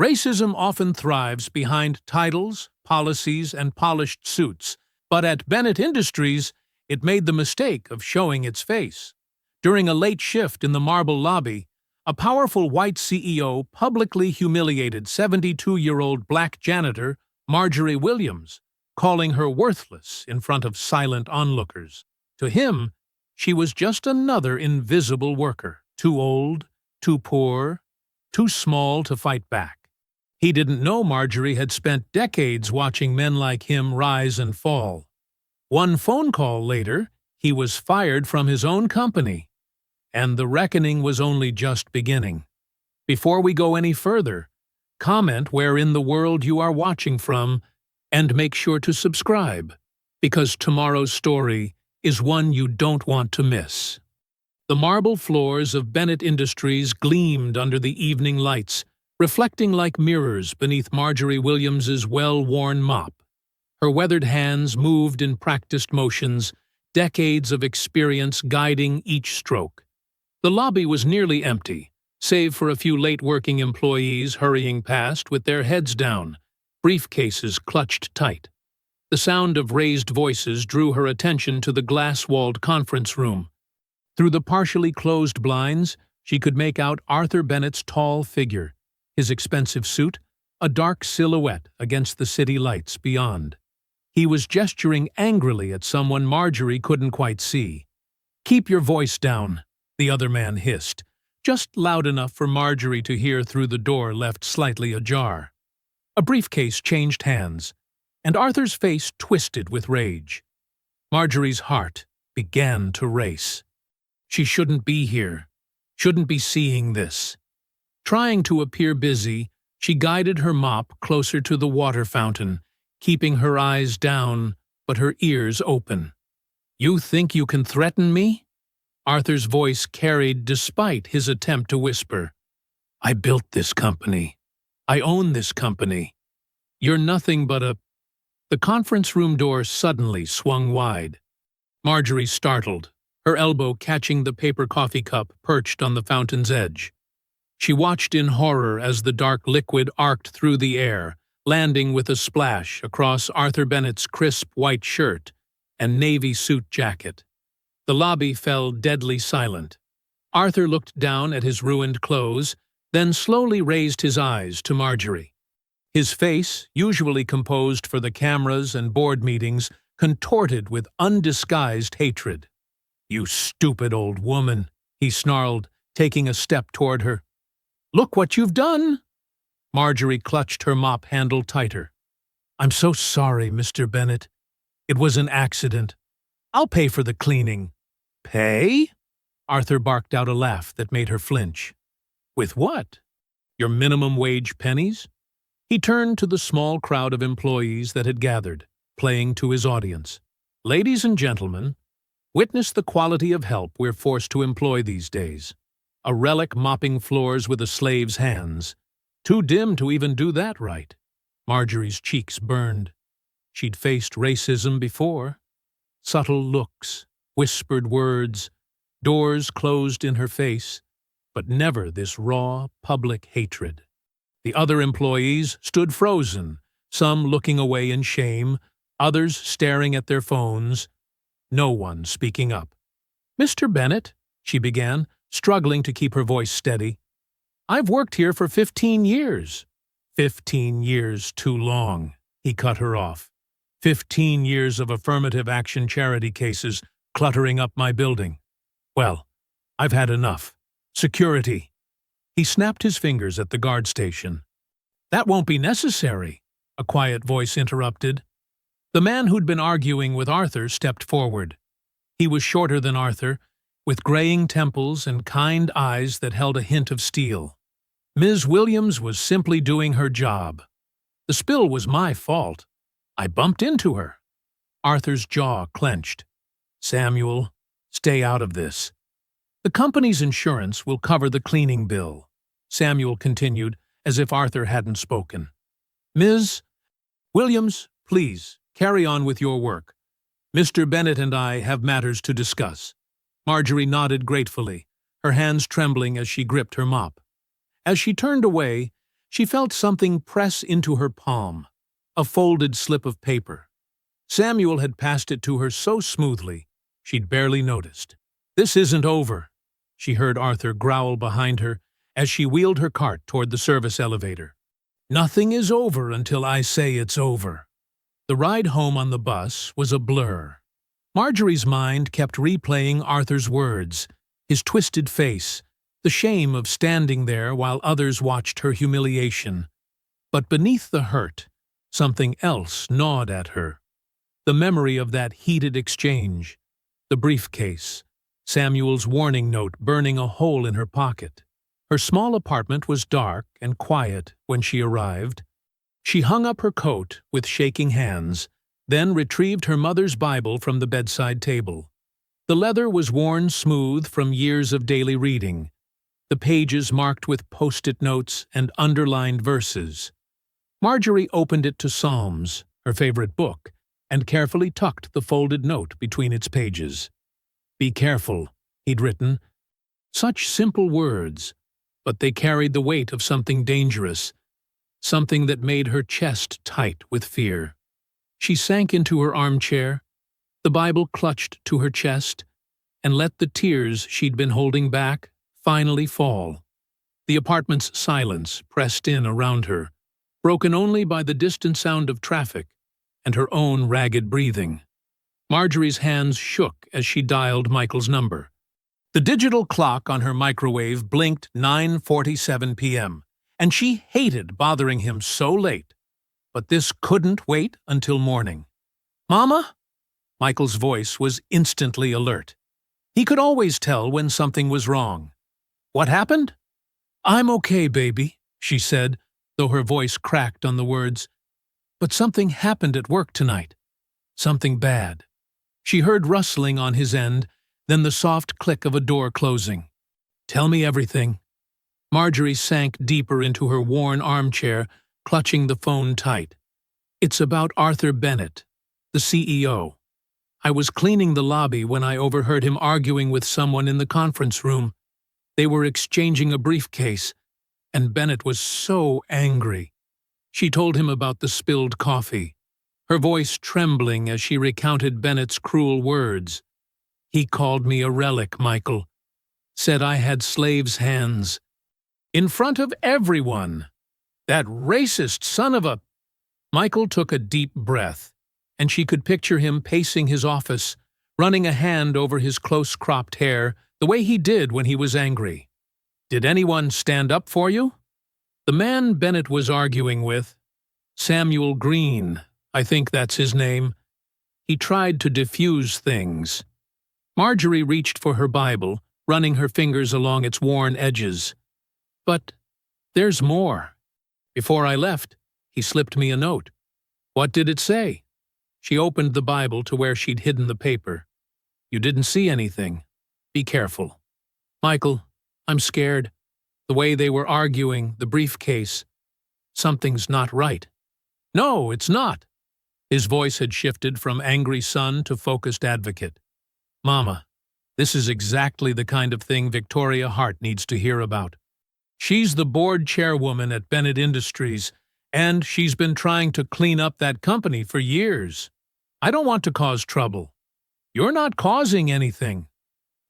Racism often thrives behind titles, policies, and polished suits, but at Bennett Industries, it made the mistake of showing its face. During a late shift in the marble lobby, a powerful white CEO publicly humiliated 72-year-old black janitor Marjorie Williams, calling her worthless in front of silent onlookers. To him, she was just another invisible worker, too old, too poor, too small to fight back. He didn't know Marjorie had spent decades watching men like him rise and fall. One phone call later, he was fired from his own company, and the reckoning was only just beginning. Before we go any further, comment where in the world you are watching from, and make sure to subscribe, because tomorrow's story is one you don't want to miss. The marble floors of Bennett Industries gleamed under the evening lights, reflecting like mirrors beneath Marjorie Williams's well-worn mop. Her weathered hands moved in practiced motions, decades of experience guiding each stroke. The lobby was nearly empty, save for a few late-working employees hurrying past with their heads down, briefcases clutched tight. The sound of raised voices drew her attention to the glass-walled conference room. Through the partially closed blinds, she could make out Arthur Bennett's tall figure, his expensive suit, a dark silhouette against the city lights beyond. He was gesturing angrily at someone Marjorie couldn't quite see. "Keep your voice down," the other man hissed, just loud enough for Marjorie to hear through the door left slightly ajar. A briefcase changed hands, and Arthur's face twisted with rage. Marjorie's heart began to race. She shouldn't be here, shouldn't be seeing this. Trying to appear busy, she guided her mop closer to the water fountain, keeping her eyes down but her ears open. "You think you can threaten me?" Arthur's voice carried despite his attempt to whisper. "I built this company. I own this company. You're nothing but a—" The conference room door suddenly swung wide. Marjorie startled, her elbow catching the paper coffee cup perched on the fountain's edge. She watched in horror as the dark liquid arced through the air, landing with a splash across Arthur Bennett's crisp white shirt and navy suit jacket. The lobby fell deadly silent. Arthur looked down at his ruined clothes, then slowly raised his eyes to Marjorie. His face, usually composed for the cameras and board meetings, contorted with undisguised hatred. "You stupid old woman," he snarled, taking a step toward her. "Look what you've done!" Marjorie clutched her mop handle tighter. "I'm so sorry, Mr. Bennett. It was an accident. I'll pay for the cleaning." "Pay?" Arthur barked out a laugh that made her flinch. "With what? Your minimum wage pennies?" He turned to the small crowd of employees that had gathered, playing to his audience. "Ladies and gentlemen, witness the quality of help we're forced to employ these days. A relic mopping floors with a slave's hands. Too dim to even do that right." Marjorie's cheeks burned. She'd faced racism before. Subtle looks, whispered words, doors closed in her face, but never this raw, public hatred. The other employees stood frozen, some looking away in shame, others staring at their phones, no one speaking up. "Mr. Bennett," she began, struggling to keep her voice steady, "I've worked here for 15 years. 15 years too long," he cut her off. 15 years of affirmative action charity cases cluttering up my building. Well, I've had enough. Security. He snapped his fingers at the guard station. "That won't be necessary," a quiet voice interrupted. The man who'd been arguing with Arthur stepped forward. He was shorter than Arthur, with graying temples and kind eyes that held a hint of steel. "Ms. Williams was simply doing her job. The spill was my fault. I bumped into her." Arthur's jaw clenched. "Samuel, stay out of this. The company's insurance will cover the cleaning bill," Samuel continued, as if Arthur hadn't spoken. "Ms. Williams, please, carry on with your work. Mr. Bennett and I have matters to discuss." Marjorie nodded gratefully, her hands trembling as she gripped her mop. As she turned away, She felt something press into her palm, a folded slip of paper. Samuel had passed it to her so smoothly, she'd barely noticed. "This isn't over," she heard Arthur growl behind her as she wheeled her cart toward the service elevator. "Nothing is over until I say it's over." The ride home on the bus was a blur. Marjorie's mind kept replaying Arthur's words, his twisted face, the shame of standing there while others watched her humiliation. But beneath the hurt, something else gnawed at her. The memory of that heated exchange, the briefcase, Samuel's warning note burning a hole in her pocket. Her small apartment was dark and quiet when she arrived. She hung up her coat with shaking hands, then retrieved her mother's Bible from the bedside table. The leather was worn smooth from years of daily reading, the pages marked with post-it notes and underlined verses. Marjorie opened it to Psalms, her favorite book, and carefully tucked the folded note between its pages. "Be careful," he'd written. Such simple words, but they carried the weight of something dangerous, something that made her chest tight with fear. She sank into her armchair, the Bible clutched to her chest, and let the tears she'd been holding back finally fall. The apartment's silence pressed in around her, broken only by the distant sound of traffic and her own ragged breathing. Marjorie's hands shook as she dialed Michael's number. The digital clock on her microwave blinked 9:47 p.m., and she hated bothering him so late. But this couldn't wait until morning. "Mama?" Michael's voice was instantly alert. He could always tell when something was wrong. "What happened?" "I'm okay, baby," she said, though her voice cracked on the words. "But something happened at work tonight. Something bad." She heard rustling on his end, then the soft click of a door closing. "Tell me everything." Marjorie sank deeper into her worn armchair, clutching the phone tight. "It's about Arthur Bennett, the CEO. I was cleaning the lobby when I overheard him arguing with someone in the conference room. They were exchanging a briefcase, and Bennett was so angry." She told him about the spilled coffee, her voice trembling as she recounted Bennett's cruel words. "He called me a relic, Michael. Said I had slaves' hands. In front of everyone. That racist son of a—" Michael took a deep breath, and she could picture him pacing his office, running a hand over his close-cropped hair, the way he did when he was angry. "Did anyone stand up for you?" The man Bennett was arguing with, Samuel Green, I think that's his name. He tried to diffuse things. Marjorie reached for her Bible, running her fingers along its worn edges. "But there's more. Before I left, he slipped me a note." "What did it say?" She opened the Bible to where she'd hidden the paper. "You didn't see anything. Be careful." "Michael, I'm scared. The way they were arguing, the briefcase. Something's not right." "No, it's not." His voice had shifted from angry son to focused advocate. "Mama, this is exactly the kind of thing Victoria Hart needs to hear about. She's the board chairwoman at Bennett Industries, and she's been trying to clean up that company for years. I don't want to cause trouble. You're not causing anything.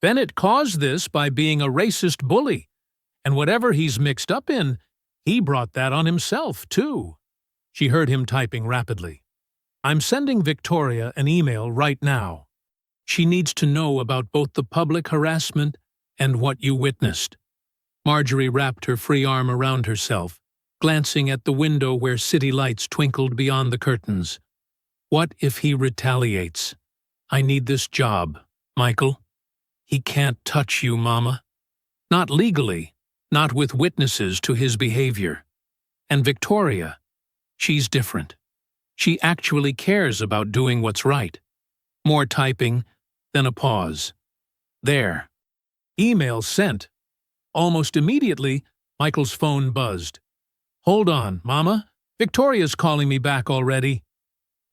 Bennett caused this by being a racist bully, and whatever he's mixed up in, he brought that on himself, too." She heard him typing rapidly. "I'm sending Victoria an email right now. She needs to know about both the public harassment and what you witnessed." Marjorie wrapped her free arm around herself, glancing at the window where city lights twinkled beyond the curtains. "What if he retaliates? I need this job, Michael. He can't touch you, Mama. Not legally, not with witnesses to his behavior. And Victoria, she's different. She actually cares about doing what's right." More typing, then a pause. "There. Email sent." Almost immediately, Michael's phone buzzed. "Hold on, Mama. Victoria's calling me back already."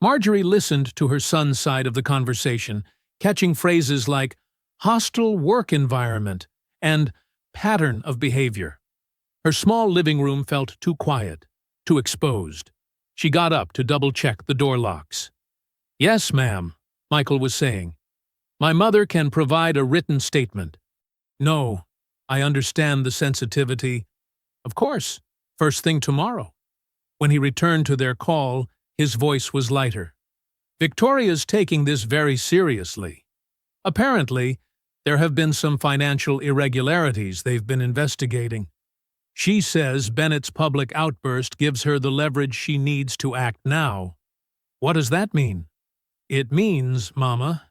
Marjorie listened to her son's side of the conversation, catching phrases like hostile work environment and pattern of behavior. Her small living room felt too quiet, too exposed. She got up to double-check the door locks. "Yes, ma'am," Michael was saying. "My mother can provide a written statement." "No, I understand the sensitivity." "Of course, first thing tomorrow." When he returned to their call, his voice was lighter. "Victoria's taking this very seriously. Apparently, there have been some financial irregularities they've been investigating. She says Bennett's public outburst gives her the leverage she needs to act now." "What does that mean?" "It means, Mama,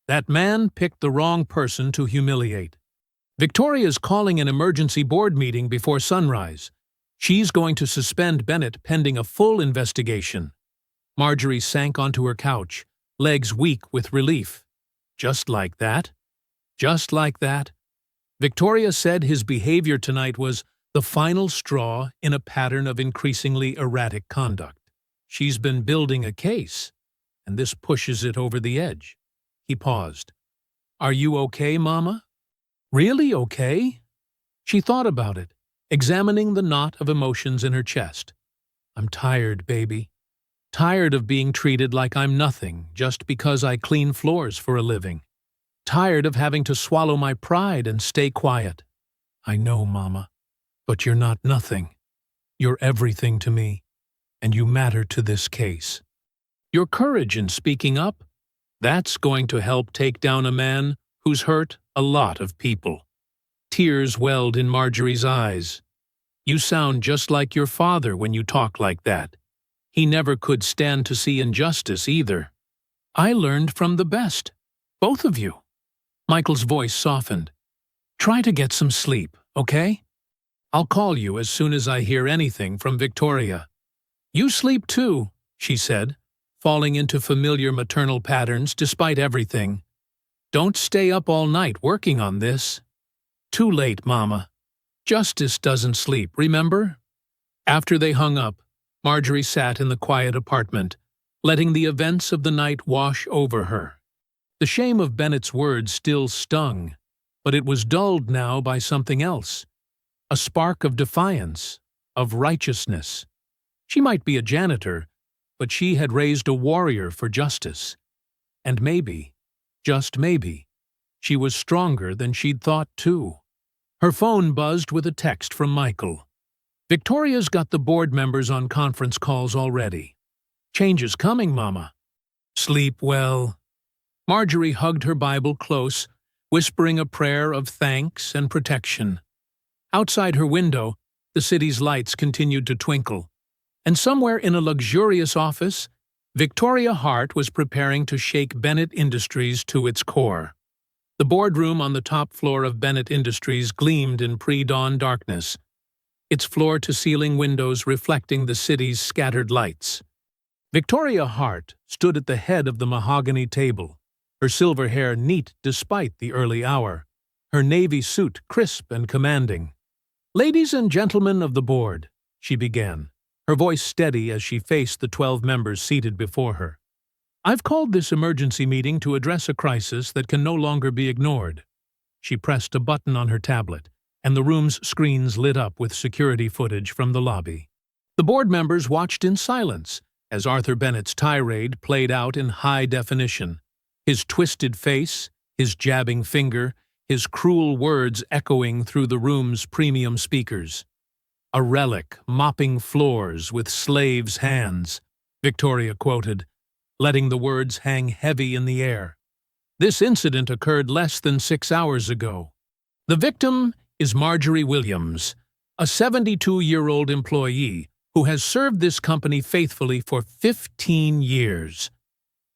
that man picked the wrong person to humiliate. Victoria's calling an emergency board meeting before sunrise. She's going to suspend Bennett pending a full investigation." Marjorie sank onto her couch, legs weak with relief. "Just like that? Just like that?" Victoria said his behavior tonight was the final straw in a pattern of increasingly erratic conduct. She's been building a case, and this pushes it over the edge. He paused. "Are you okay, Mama?" "Really okay?" She thought about it, examining the knot of emotions in her chest. "I'm tired, baby. Tired of being treated like I'm nothing just because I clean floors for a living. Tired of having to swallow my pride and stay quiet." "I know, Mama. But you're not nothing. You're everything to me, and you matter to this case. Your courage in speaking up, that's going to help take down a man who's hurt a lot of people." Tears welled in Marjorie's eyes. "You sound just like your father when you talk like that. He never could stand to see injustice either. I learned from the best, both of you." Michael's voice softened. "Try to get some sleep, okay? I'll call you as soon as I hear anything from Victoria." "You sleep too," she said, falling into familiar maternal patterns despite everything. "Don't stay up all night working on this." "Too late, Mama. Justice doesn't sleep, remember?" After they hung up, Marjorie sat in the quiet apartment, letting the events of the night wash over her. The shame of Bennett's words still stung, but it was dulled now by something else. A spark of defiance, of righteousness. She might be a janitor, but she had raised a warrior for justice. And maybe, just maybe, she was stronger than she'd thought too. Her phone buzzed with a text from Michael. "Victoria's got the board members on conference calls already. Change is coming, Mama." "Sleep well." Marjorie hugged her Bible close, whispering a prayer of thanks and protection. Outside her window, the city's lights continued to twinkle, and somewhere in a luxurious office, Victoria Hart was preparing to shake Bennett Industries to its core. The boardroom on the top floor of Bennett Industries gleamed in pre-dawn darkness, its floor-to-ceiling windows reflecting the city's scattered lights. Victoria Hart stood at the head of the mahogany table, her silver hair neat despite the early hour, her navy suit crisp and commanding. "Ladies and gentlemen of the board," she began, her voice steady as she faced the 12 members seated before her. "I've called this emergency meeting to address a crisis that can no longer be ignored." She pressed a button on her tablet, and the room's screens lit up with security footage from the lobby. The board members watched in silence as Arthur Bennett's tirade played out in high definition, his twisted face, his jabbing finger, his cruel words echoing through the room's premium speakers. "A relic mopping floors with slaves' hands," Victoria quoted, letting the words hang heavy in the air. "This incident occurred less than 6 hours ago. The victim is Marjorie Williams, a 72-year-old employee who has served this company faithfully for 15 years.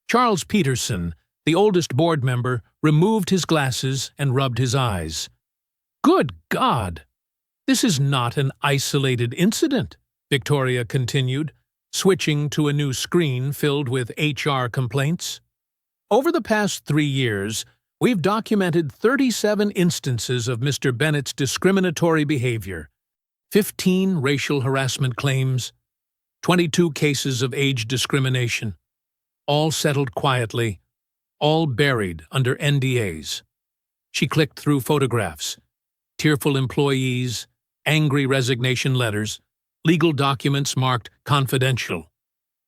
Charles Peterson, the oldest board member, removed his glasses and rubbed his eyes. Good God! This is not an isolated incident, Victoria continued, switching to a new screen filled with HR complaints. Over the past 3 years, we've documented 37 instances of Mr. Bennett's discriminatory behavior, 15 racial harassment claims, 22 cases of age discrimination, all settled quietly, all buried under NDAs. She clicked through photographs, tearful employees, angry resignation letters, legal documents marked confidential.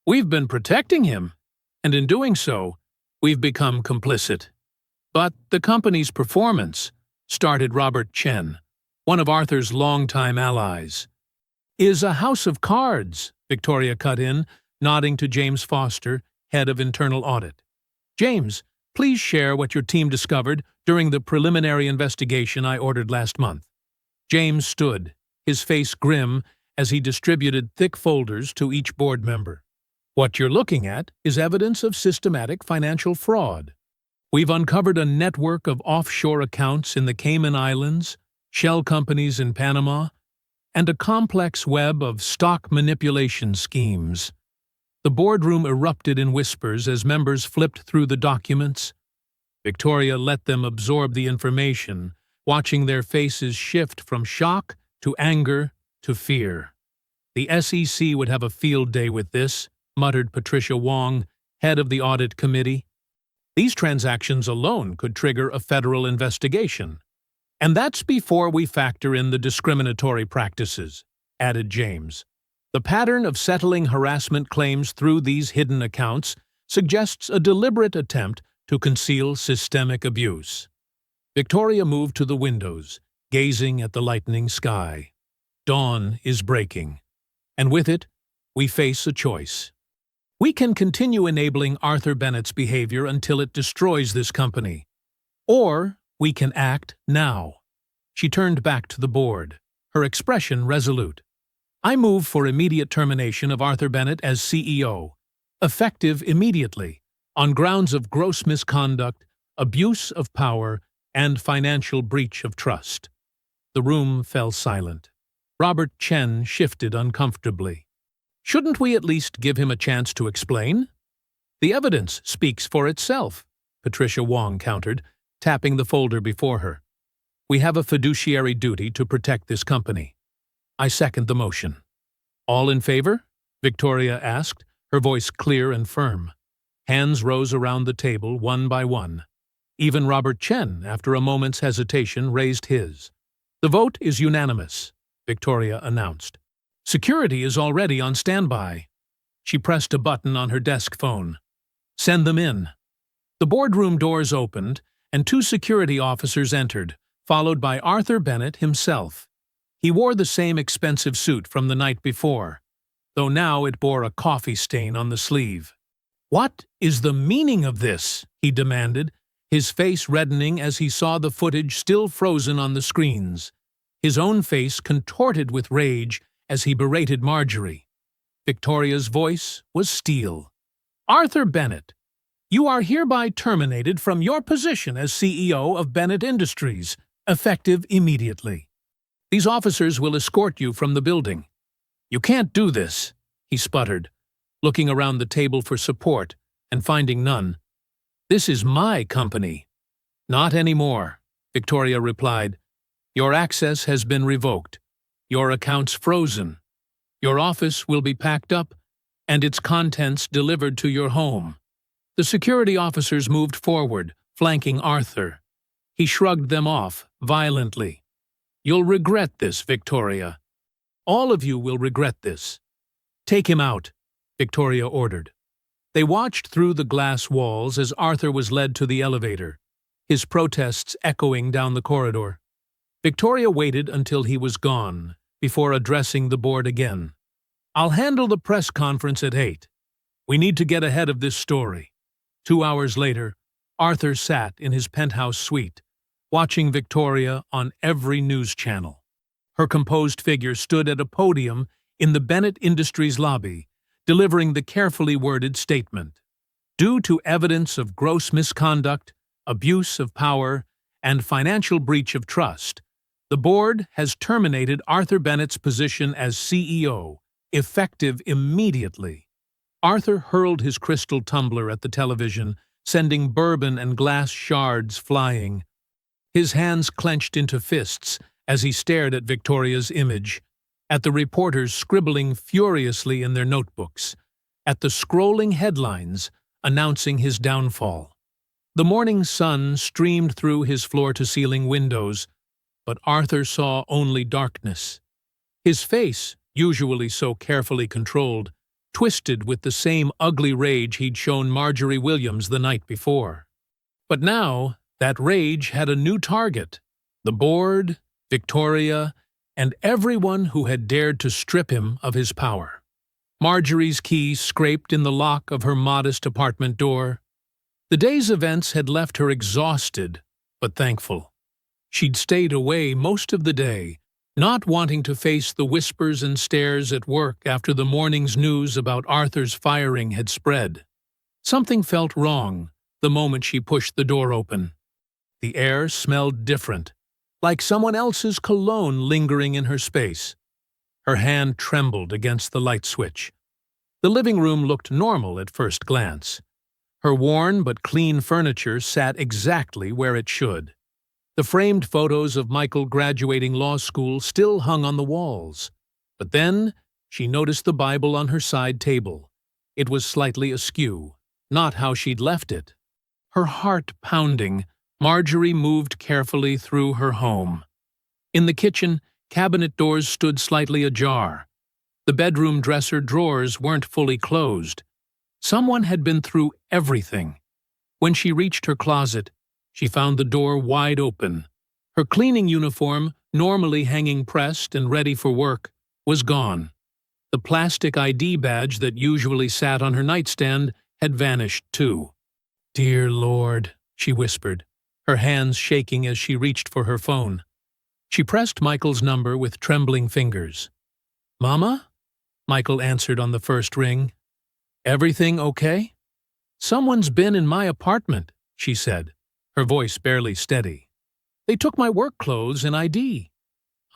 We've been protecting him, and in doing so, we've become complicit. But the company's performance, started Robert Chen, one of Arthur's longtime allies, is a house of cards, Victoria cut in, nodding to James Foster, head of internal audit. James, please share what your team discovered during the preliminary investigation I ordered last month. James stood, his face grim, as he distributed thick folders to each board member. What you're looking at is evidence of systematic financial fraud. We've uncovered a network of offshore accounts in the Cayman Islands, shell companies in Panama, and a complex web of stock manipulation schemes. The boardroom erupted in whispers as members flipped through the documents. Victoria let them absorb the information, watching their faces shift from shock to anger to fear. The SEC would have a field day with this, muttered Patricia Wong, head of the audit committee. These transactions alone could trigger a federal investigation. And that's before we factor in the discriminatory practices, added James. The pattern of settling harassment claims through these hidden accounts suggests a deliberate attempt to conceal systemic abuse. Victoria moved to the windows, gazing at the lightening sky. Dawn is breaking, and with it, we face a choice. We can continue enabling Arthur Bennett's behavior until it destroys this company. Or we can act now. She turned back to the board, her expression resolute. I move for immediate termination of Arthur Bennett as CEO, effective immediately, on grounds of gross misconduct, abuse of power, and financial breach of trust. The room fell silent. Robert Chen shifted uncomfortably. Shouldn't we at least give him a chance to explain? The evidence speaks for itself, Patricia Wong countered, tapping the folder before her. We have a fiduciary duty to protect this company. I second the motion. All in favor? Victoria asked, her voice clear and firm. Hands rose around the table one by one. Even Robert Chen, after a moment's hesitation, raised his. The vote is unanimous, Victoria announced. Security is already on standby. She pressed a button on her desk phone. Send them in. The boardroom doors opened, and 2 security officers entered, followed by Arthur Bennett himself. He wore the same expensive suit from the night before, though now it bore a coffee stain on the sleeve. What is the meaning of this? He demanded, his face reddening as he saw the footage still frozen on the screens. His own face contorted with rage as he berated Marjorie. Victoria's voice was steel. Arthur Bennett, you are hereby terminated from your position as CEO of Bennett Industries, effective immediately. These officers will escort you from the building. You can't do this, he sputtered, looking around the table for support and finding none. This is my company. Not anymore, Victoria replied. Your access has been revoked. Your accounts frozen. Your office will be packed up and its contents delivered to your home. The security officers moved forward, flanking Arthur. He shrugged them off violently. You'll regret this, Victoria. All of you will regret this. Take him out, Victoria ordered. They watched through the glass walls as Arthur was led to the elevator, his protests echoing down the corridor. Victoria waited until he was gone, before addressing the board again. I'll handle the press conference at 8. We need to get ahead of this story. 2 hours later, Arthur sat in his penthouse suite, watching Victoria on every news channel. Her composed figure stood at a podium in the Bennett Industries lobby, delivering the carefully worded statement. Due to evidence of gross misconduct, abuse of power, and financial breach of trust, the board has terminated Arthur Bennett's position as CEO, effective immediately. Arthur hurled his crystal tumbler at the television, sending bourbon and glass shards flying. His hands clenched into fists as he stared at Victoria's image, at the reporters scribbling furiously in their notebooks, at the scrolling headlines announcing his downfall. The morning sun streamed through his floor-to-ceiling windows, but Arthur saw only darkness, His face, usually so carefully controlled, twisted with the same ugly rage he'd shown Marjorie Williams the night before. But now, that rage had a new target: the board, Victoria, and everyone who had dared to strip him of his power. Marjorie's key scraped in the lock of her modest apartment door. The day's events had left her exhausted, but thankful. She'd stayed away most of the day, not wanting to face the whispers and stares at work after the morning's news about Arthur's firing had spread. Something felt wrong the moment she pushed the door open. The air smelled different, like someone else's cologne lingering in her space. Her hand trembled against the light switch. The living room looked normal at first glance. Her worn but clean furniture sat exactly where it should. The framed photos of Michael graduating law school still hung on the walls. But then she noticed the Bible on her side table. It was slightly askew, not how she'd left it. Her heart pounding, Marjorie moved carefully through her home. In the kitchen, cabinet doors stood slightly ajar. The bedroom dresser drawers weren't fully closed. Someone had been through everything. When she reached her closet, she found the door wide open. Her cleaning uniform, normally hanging pressed and ready for work, was gone. The plastic ID badge that usually sat on her nightstand had vanished too. "Dear Lord," she whispered, her hands shaking as she reached for her phone. She pressed Michael's number with trembling fingers. "Mama?" Michael answered on the first ring. "Everything okay?" "Someone's been in my apartment," she said, her voice barely steady. "They took my work clothes and ID.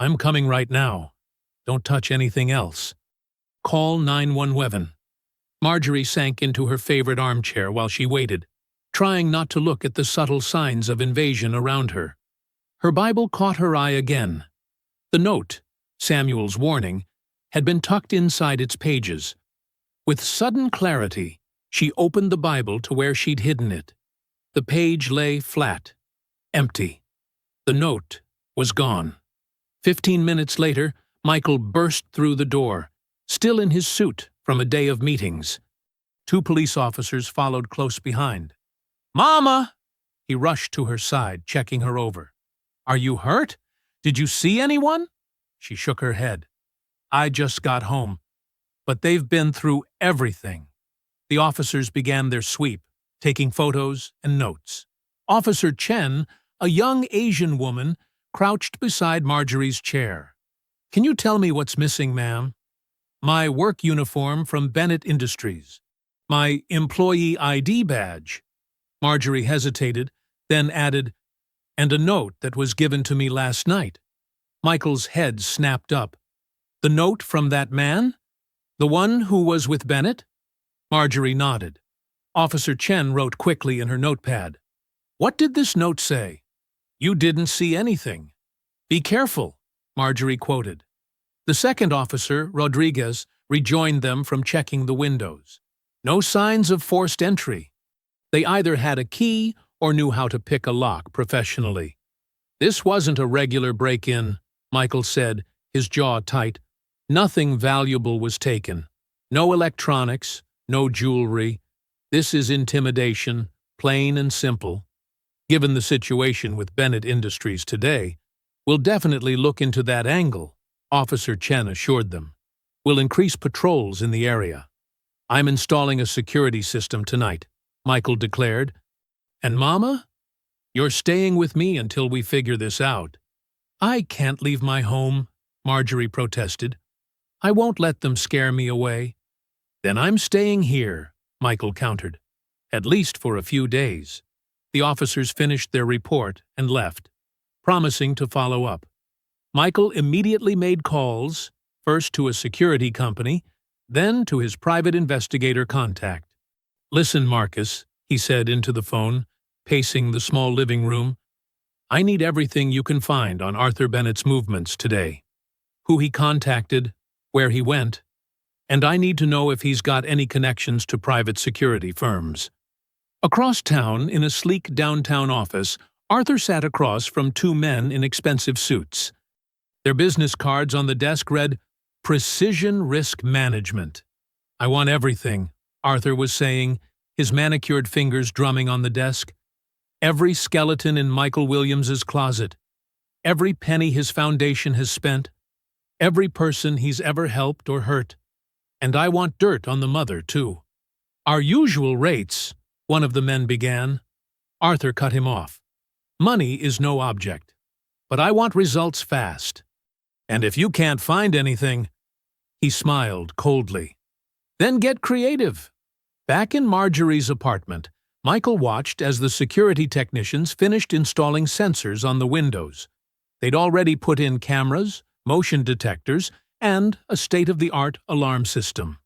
I'm coming right now. Don't touch anything else. Call 911. Marjorie sank into her favorite armchair while she waited, trying not to look at the subtle signs of invasion around her. Her Bible caught her eye again. The note, Samuel's warning, had been tucked inside its pages. With sudden clarity, she opened the Bible to where she'd hidden it. The page lay flat, empty. The note was gone. 15 minutes later, Michael burst through the door, still in his suit from a day of meetings. 2 police officers followed close behind. "Mama!" He rushed to her side, checking her over. "Are you hurt? Did you see anyone?" She shook her head. "I just got home. But they've been through everything." The officers began their sweep, taking photos and notes. Officer Chen, a young Asian woman, crouched beside Marjorie's chair. "Can you tell me what's missing, ma'am?" "My work uniform from Bennett Industries. My employee ID badge." Marjorie hesitated, then added, "And a note that was given to me last night." Michael's head snapped up. "The note from that man? The one who was with Bennett?" Marjorie nodded. Officer Chen wrote quickly in her notepad. "What did this note say?" "You didn't see anything." "Be careful," Marjorie quoted. The second officer, Rodriguez, rejoined them from checking the windows. No signs of forced entry. They either had a key or knew how to pick a lock professionally. "This wasn't a regular break-in," Michael said, his jaw tight. "Nothing valuable was taken. No electronics, no jewelry. This is intimidation, plain and simple. Given the situation with Bennett Industries today, we'll definitely look into that angle," Officer Chen assured them. "We'll increase patrols in the area." "I'm installing a security system tonight," Michael declared. "And Mama? You're staying with me until we figure this out." "I can't leave my home," Marjorie protested. "I won't let them scare me away." "Then I'm staying here," Michael countered. "At least for a few days." The officers finished their report and left, promising to follow up. Michael immediately made calls, first to a security company, then to his private investigator contact. "Listen, Marcus," he said into the phone, pacing the small living room. "I need everything you can find on Arthur Bennett's movements today. Who he contacted, where he went, and I need to know if he's got any connections to private security firms." Across town, in a sleek downtown office, Arthur sat across from 2 men in expensive suits. Their business cards on the desk read, Precision Risk Management. I want everything, Arthur was saying, his manicured fingers drumming on the desk. Every skeleton in Michael Williams's closet. Every penny his foundation has spent. Every person he's ever helped or hurt. And I want dirt on the mother, too. Our usual rates, one of the men began. Arthur cut him off. Money is no object. But I want results fast. And if you can't find anything, he smiled coldly. Then get creative. Back in Marjorie's apartment, Michael watched as the security technicians finished installing sensors on the windows. They'd already put in cameras, motion detectors, and a state-of-the-art alarm system.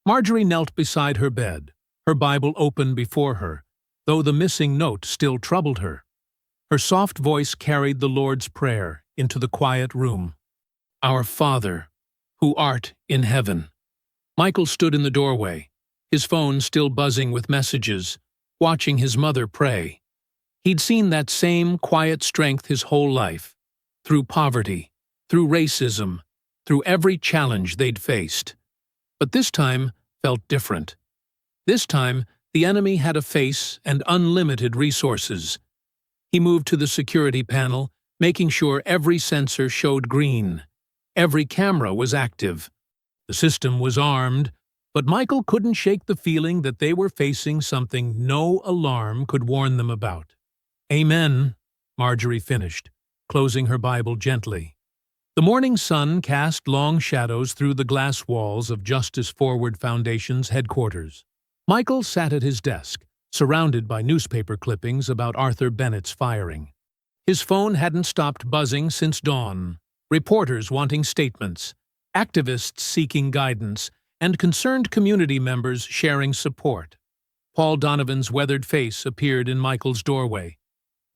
Marjorie knelt beside her bed, her Bible open before her, though the missing note still troubled her. Her soft voice carried the Lord's Prayer into the quiet room. Our Father, who art in heaven. Michael stood in the doorway, his phone still buzzing with messages, watching his mother pray. He'd seen that same quiet strength his whole life, through poverty, through racism, through every challenge they'd faced. But this time felt different. This time, the enemy had a face and unlimited resources. He moved to the security panel, making sure every sensor showed green. Every camera was active. The system was armed, but Michael couldn't shake the feeling that they were facing something no alarm could warn them about. Amen, Marjorie finished, closing her Bible gently. The morning sun cast long shadows through the glass walls of Justice Forward Foundation's headquarters. Michael sat at his desk, surrounded by newspaper clippings about Arthur Bennett's firing. His phone hadn't stopped buzzing since dawn. Reporters wanting statements, activists seeking guidance, and concerned community members sharing support. Paul Donovan's weathered face appeared in Michael's doorway.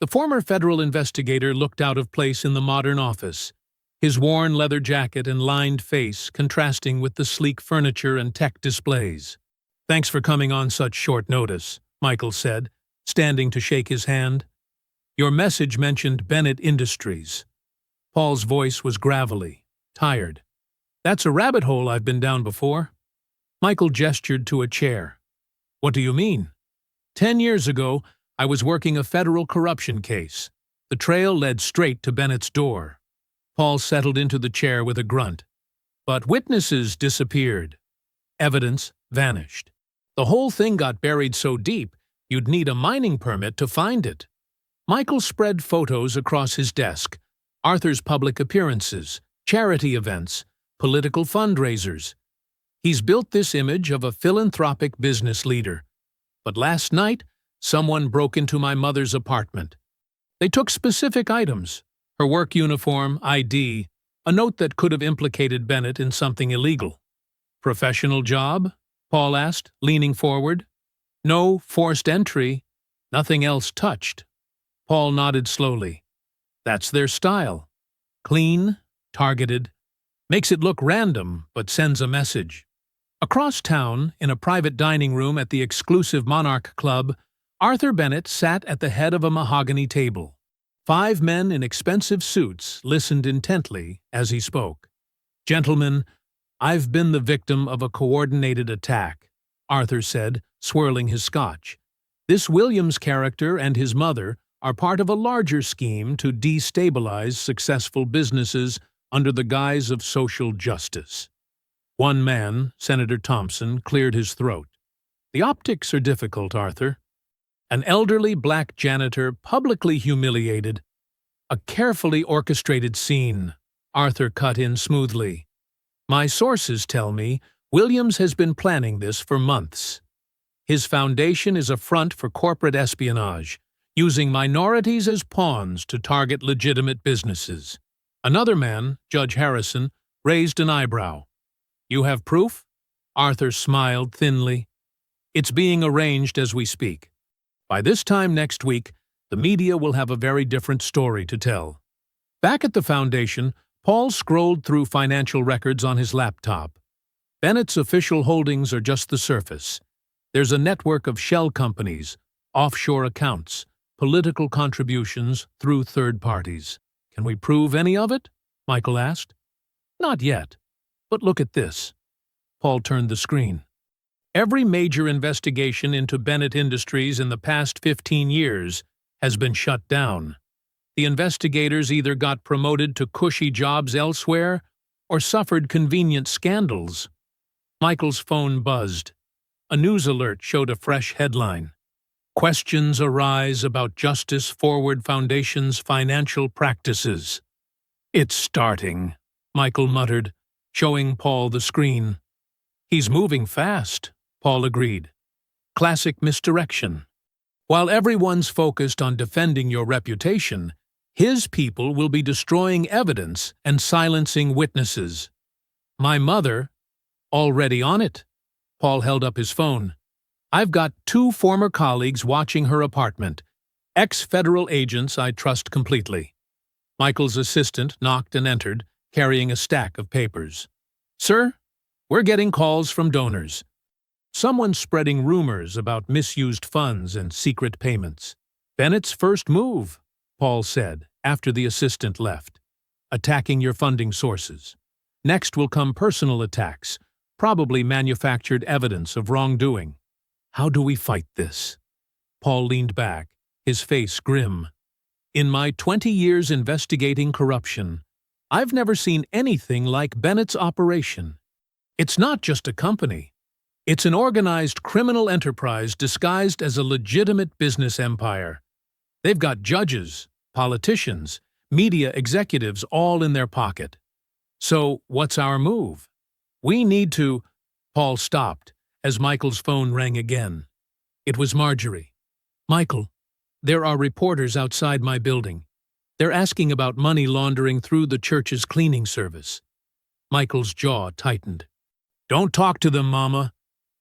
The former federal investigator looked out of place in the modern office, his worn leather jacket and lined face contrasting with the sleek furniture and tech displays. Thanks for coming on such short notice, Michael said, standing to shake his hand. Your message mentioned Bennett Industries. Paul's voice was gravelly, tired. That's a rabbit hole I've been down before. Michael gestured to a chair. What do you mean? 10 years ago, I was working a federal corruption case. The trail led straight to Bennett's door. Paul settled into the chair with a grunt. But witnesses disappeared. Evidence vanished. The whole thing got buried so deep, you'd need a mining permit to find it. Michael spread photos across his desk. Arthur's public appearances, charity events, political fundraisers. He's built this image of a philanthropic business leader. But last night, someone broke into my mother's apartment. They took specific items, her work uniform, ID, a note that could have implicated Bennett in something illegal. Professional job? Paul asked, leaning forward. No forced entry, nothing else touched. Paul nodded slowly. That's their style. Clean, targeted, makes it look random, but sends a message. Across town, in a private dining room at the exclusive Monarch Club, Arthur Bennett sat at the head of a mahogany table. 5 men in expensive suits listened intently as he spoke. Gentlemen, I've been the victim of a coordinated attack, Arthur said, swirling his scotch. This Williams character and his mother are part of a larger scheme to destabilize successful businesses under the guise of social justice. One man, Senator Thompson, cleared his throat. The optics are difficult, Arthur. An elderly black janitor publicly humiliated. A carefully orchestrated scene, Arthur cut in smoothly. My sources tell me Williams has been planning this for months. His foundation is a front for corporate espionage, using minorities as pawns to target legitimate businesses. Another man, Judge Harrison, raised an eyebrow. You have proof? Arthur smiled thinly. It's being arranged as we speak. By this time next week, the media will have a very different story to tell. Back at the foundation, Paul scrolled through financial records on his laptop. Bennett's official holdings are just the surface. There's a network of shell companies, offshore accounts, political contributions through third parties. Can we prove any of it? Michael asked. Not yet, but look at this. Paul turned the screen. Every major investigation into Bennett Industries in the past 15 years has been shut down. The investigators either got promoted to cushy jobs elsewhere or suffered convenient scandals. Michael's phone buzzed. A news alert showed a fresh headline. Questions arise about Justice Forward Foundation's financial practices. It's starting, Michael muttered, showing Paul the screen. He's moving fast, Paul agreed. Classic misdirection. While everyone's focused on defending your reputation, his people will be destroying evidence and silencing witnesses. My mother, already on it. Paul held up his phone. I've got 2 former colleagues watching her apartment, ex-federal agents I trust completely. Michael's assistant knocked and entered, carrying a stack of papers. Sir, we're getting calls from donors. Someone's spreading rumors about misused funds and secret payments. Bennett's first move, Paul said, after the assistant left. Attacking your funding sources. Next will come personal attacks, probably manufactured evidence of wrongdoing. How do we fight this? Paul leaned back, his face grim. In my 20 years investigating corruption, I've never seen anything like Bennett's operation. It's not just a company. It's an organized criminal enterprise disguised as a legitimate business empire. They've got judges, politicians, media executives all in their pocket. So, what's our move? We need to… Paul stopped as Michael's phone rang again. It was Marjorie. Michael, there are reporters outside my building. They're asking about money laundering through the church's cleaning service. Michael's jaw tightened. Don't talk to them, Mama.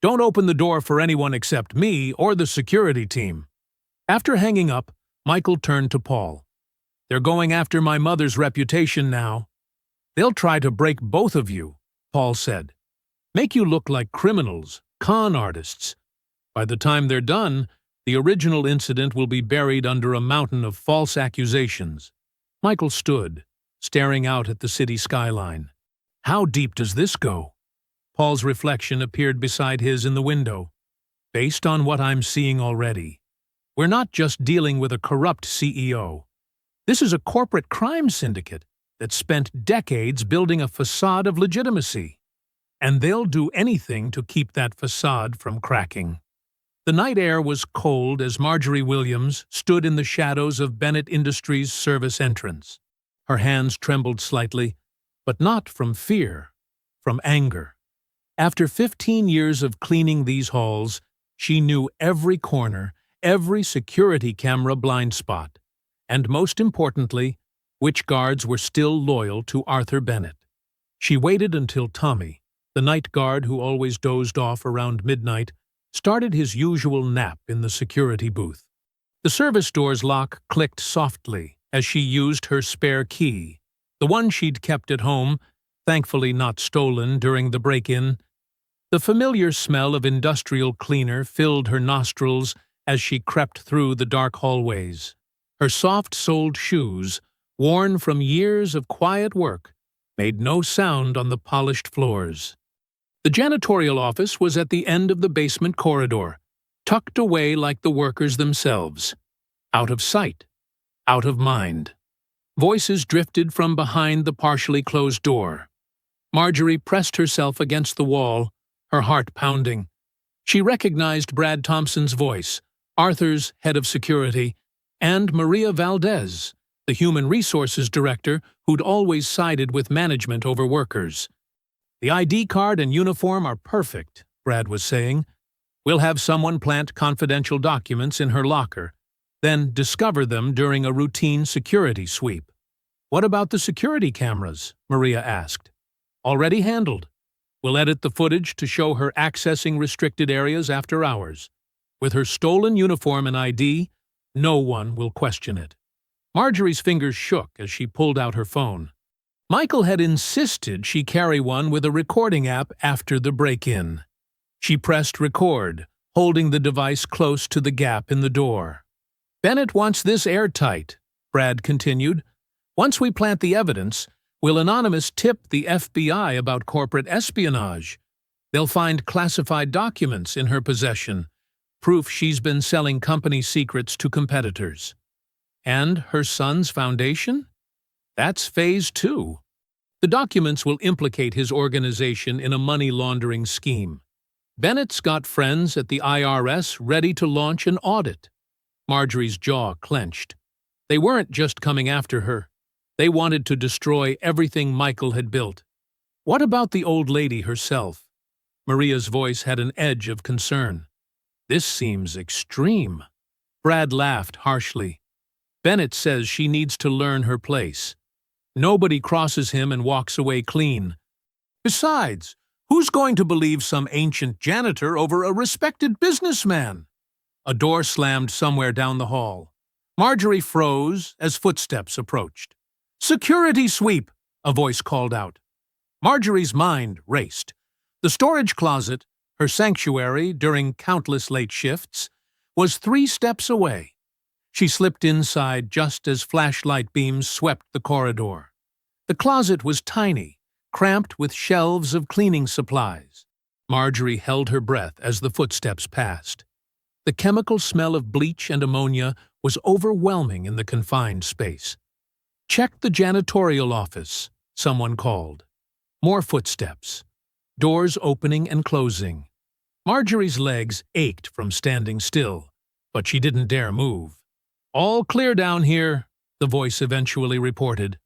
Don't open the door for anyone except me or the security team. After hanging up, Michael turned to Paul. They're going after my mother's reputation now. They'll try to break both of you, Paul said. Make you look like criminals, con artists. By the time they're done, the original incident will be buried under a mountain of false accusations. Michael stood, staring out at the city skyline. How deep does this go? Paul's reflection appeared beside his in the window. Based on what I'm seeing already, we're not just dealing with a corrupt CEO. This is a corporate crime syndicate that spent decades building a facade of legitimacy. And they'll do anything to keep that facade from cracking. The night air was cold as Marjorie Williams stood in the shadows of Bennett Industries' service entrance. Her hands trembled slightly, but not from fear, from anger. After 15 years of cleaning these halls, she knew every corner, every security camera blind spot, and most importantly, which guards were still loyal to Arthur Bennett. She waited until Tommy, the night guard who always dozed off around midnight, started his usual nap in the security booth. The service door's lock clicked softly as she used her spare key, the one she'd kept at home, thankfully not stolen during the break-in. The familiar smell of industrial cleaner filled her nostrils as she crept through the dark hallways. Her soft-soled shoes, worn from years of quiet work, made no sound on the polished floors. The janitorial office was at the end of the basement corridor, tucked away like the workers themselves. Out of sight, out of mind. Voices drifted from behind the partially closed door. Marjorie pressed herself against the wall, her heart pounding. She recognized Brad Thompson's voice, Arthur's head of security, and Maria Valdez, the human resources director who'd always sided with management over workers. The ID card and uniform are perfect, Brad was saying. We'll have someone plant confidential documents in her locker, then discover them during a routine security sweep. What about the security cameras? Maria asked. Already handled. We'll edit the footage to show her accessing restricted areas after hours. With her stolen uniform and ID, no one will question it. Marjorie's fingers shook as she pulled out her phone. Michael had insisted she carry one with a recording app after the break-in. She pressed record, holding the device close to the gap in the door. Bennett wants this airtight, Brad continued. Once we plant the evidence, Will Anonymous tip the FBI about corporate espionage? They'll find classified documents in her possession, proof she's been selling company secrets to competitors. And her son's foundation? That's phase 2. The documents will implicate his organization in a money laundering scheme. Bennett's got friends at the IRS ready to launch an audit. Marjorie's jaw clenched. They weren't just coming after her. They wanted to destroy everything Michael had built. What about the old lady herself? Maria's voice had an edge of concern. This seems extreme. Brad laughed harshly. Bennett says she needs to learn her place. Nobody crosses him and walks away clean. Besides, who's going to believe some ancient janitor over a respected businessman? A door slammed somewhere down the hall. Marjorie froze as footsteps approached. "Security sweep!" a voice called out. Marjorie's mind raced. The storage closet, her sanctuary during countless late shifts, was 3 steps away. She slipped inside just as flashlight beams swept the corridor. The closet was tiny, cramped with shelves of cleaning supplies. Marjorie held her breath as the footsteps passed. The chemical smell of bleach and ammonia was overwhelming in the confined space. "Check the janitorial office," someone called. More footsteps. Doors opening and closing. Marjorie's legs ached from standing still, but she didn't dare move. "All clear down here," the voice eventually reported.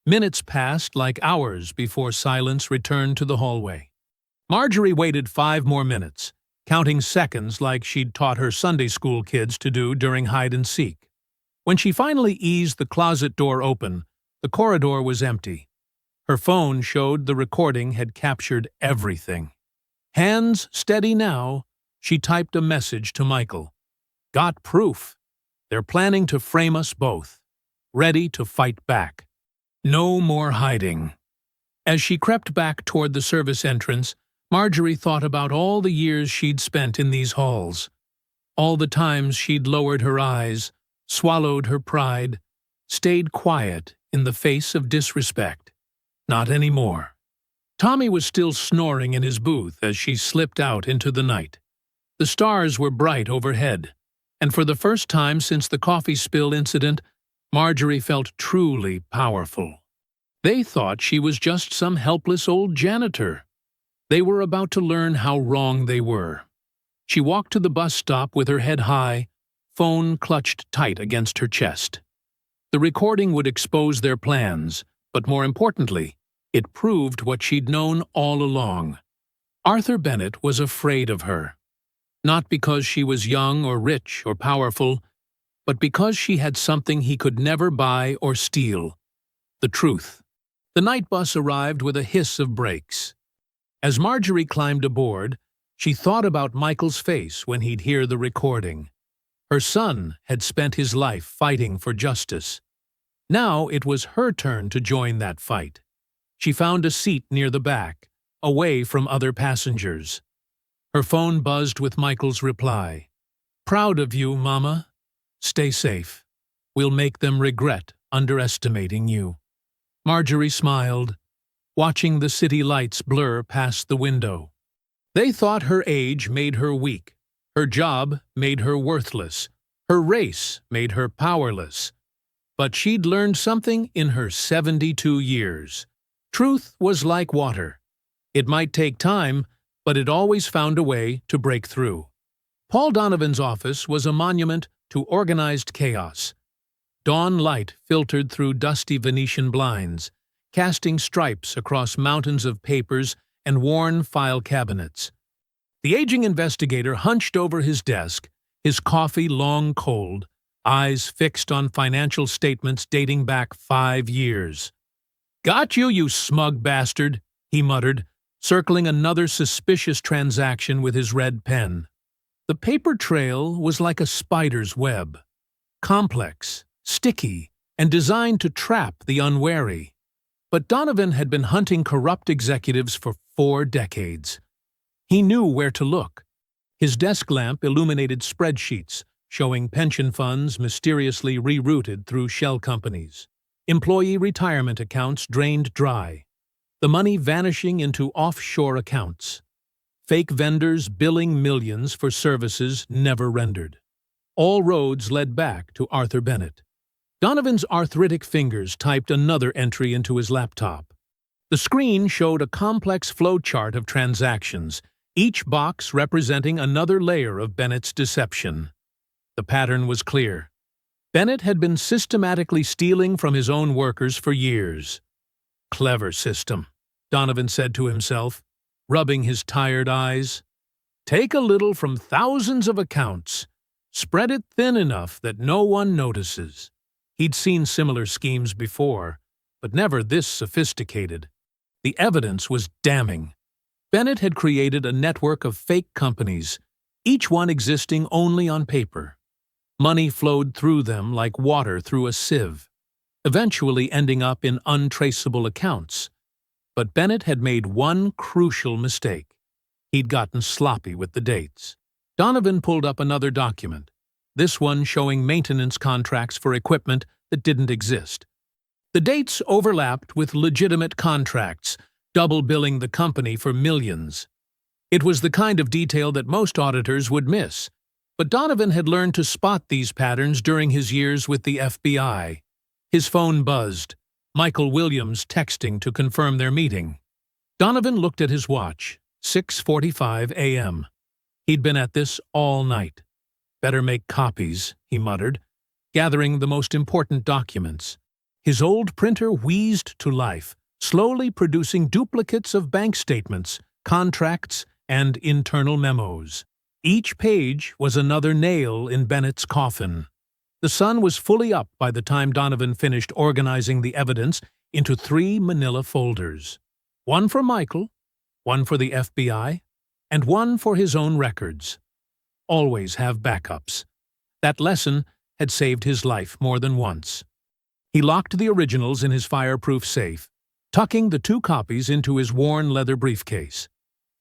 Minutes passed like hours before silence returned to the hallway. Marjorie waited 5 more minutes, counting seconds like she'd taught her Sunday school kids to do during hide-and-seek. When she finally eased the closet door open, the corridor was empty. Her phone showed the recording had captured everything. Hands steady now, she typed a message to Michael. "Got proof. They're planning to frame us both. Ready to fight back. No more hiding." As she crept back toward the service entrance, Marjorie thought about all the years she'd spent in these halls. All the times she'd lowered her eyes, swallowed her pride, stayed quiet in the face of disrespect. Not anymore. Tommy was still snoring in his booth as she slipped out into the night. The stars were bright overhead, and for the first time since the coffee spill incident, Marjorie felt truly powerful. They thought she was just some helpless old janitor. They were about to learn how wrong they were. She walked to the bus stop with her head high, phone clutched tight against her chest. The recording would expose their plans, but more importantly, it proved what she'd known all along. Arthur Bennett was afraid of her. Not because she was young or rich or powerful, but because she had something he could never buy or steal: the truth. The night bus arrived with a hiss of brakes. As Marjorie climbed aboard, she thought about Michael's face when he'd hear the recording. Her son had spent his life fighting for justice. Now it was her turn to join that fight. She found a seat near the back, away from other passengers. Her phone buzzed with Michael's reply. "Proud of you, Mama. Stay safe. We'll make them regret underestimating you." Marjorie smiled, watching the city lights blur past the window. They thought her age made her weak, her job made her worthless, her race made her powerless. But she'd learned something in her 72 years. Truth was like water. It might take time, but it always found a way to break through. Paul Donovan's office was a monument to organized chaos. Dawn light filtered through dusty Venetian blinds, casting stripes across mountains of papers and worn file cabinets. The aging investigator hunched over his desk, his coffee long cold, eyes fixed on financial statements dating back 5 years. "Got you, you smug bastard," he muttered, circling another suspicious transaction with his red pen. The paper trail was like a spider's web, complex, sticky, and designed to trap the unwary. But Donovan had been hunting corrupt executives for 4 decades. He knew where to look. His desk lamp illuminated spreadsheets, showing pension funds mysteriously rerouted through shell companies. Employee retirement accounts drained dry. The money vanishing into offshore accounts. Fake vendors billing millions for services never rendered. All roads led back to Arthur Bennett. Donovan's arthritic fingers typed another entry into his laptop. The screen showed a complex flowchart of transactions, each box representing another layer of Bennett's deception. The pattern was clear. Bennett had been systematically stealing from his own workers for years. Clever system, Donovan said to himself, rubbing his tired eyes. Take a little from thousands of accounts. Spread it thin enough that no one notices. He'd seen similar schemes before, but never this sophisticated. The evidence was damning. Bennett had created a network of fake companies, each one existing only on paper. Money flowed through them like water through a sieve, eventually ending up in untraceable accounts. But Bennett had made one crucial mistake. He'd gotten sloppy with the dates. Donovan pulled up another document, this one showing maintenance contracts for equipment that didn't exist. The dates overlapped with legitimate contracts, double billing the company for millions. It was the kind of detail that most auditors would miss, but Donovan had learned to spot these patterns during his years with the FBI. His phone buzzed, Michael Williams texting to confirm their meeting. Donovan looked at his watch, 6:45 a.m. He'd been at this all night. Better make copies, he muttered, gathering the most important documents. His old printer wheezed to life, slowly producing duplicates of bank statements, contracts, and internal memos. Each page was another nail in Bennett's coffin. The sun was fully up by the time Donovan finished organizing the evidence into 3 manila folders. One for Michael, one for the FBI, and one for his own records. Always have backups. That lesson had saved his life more than once. He locked the originals in his fireproof safe, tucking the 2 copies into his worn leather briefcase.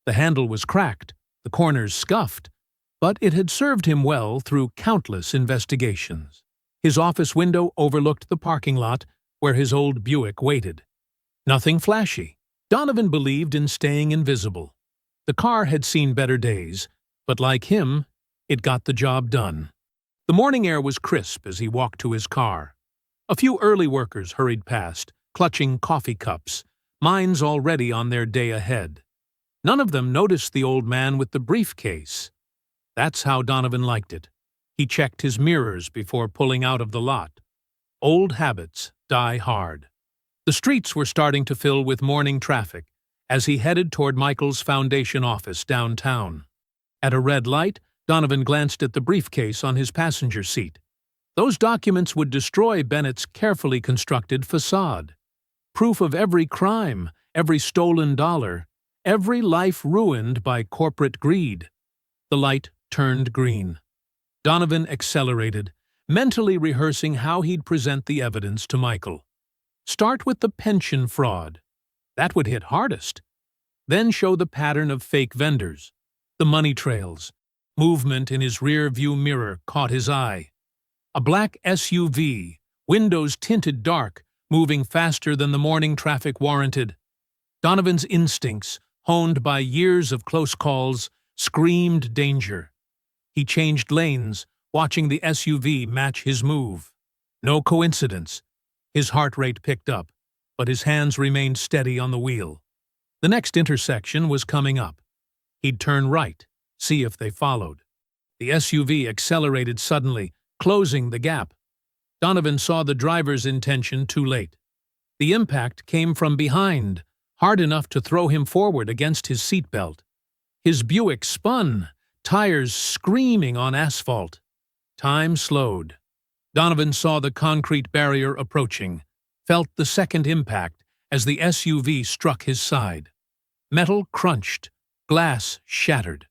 The handle was cracked, the corners scuffed, but it had served him well through countless investigations. His office window overlooked the parking lot where his old Buick waited. Nothing flashy. Donovan believed in staying invisible. The car had seen better days, but like him, it got the job done. The morning air was crisp as he walked to his car. A few early workers hurried past, clutching coffee cups, minds already on their day ahead. None of them noticed the old man with the briefcase. That's how Donovan liked it. He checked his mirrors before pulling out of the lot. Old habits die hard. The streets were starting to fill with morning traffic as he headed toward Michael's foundation office downtown. At a red light, Donovan glanced at the briefcase on his passenger seat. Those documents would destroy Bennett's carefully constructed facade. Proof of every crime, every stolen dollar, every life ruined by corporate greed. The light turned green. Donovan accelerated, mentally rehearsing how he'd present the evidence to Michael. Start with the pension fraud. That would hit hardest. Then show the pattern of fake vendors, the money trails. Movement in his rear-view mirror caught his eye. A black SUV, windows tinted dark, moving faster than the morning traffic warranted. Donovan's instincts, honed by years of close calls, screamed danger. He changed lanes, watching the SUV match his move. No coincidence. His heart rate picked up, but his hands remained steady on the wheel. The next intersection was coming up. He'd turn right, see if they followed. The SUV accelerated suddenly, closing the gap. Donovan saw the driver's intention too late. The impact came from behind, hard enough to throw him forward against his seatbelt. His Buick spun, tires screaming on asphalt. Time slowed. Donovan saw the concrete barrier approaching, felt the second impact as the SUV struck his side. Metal crunched, glass shattered.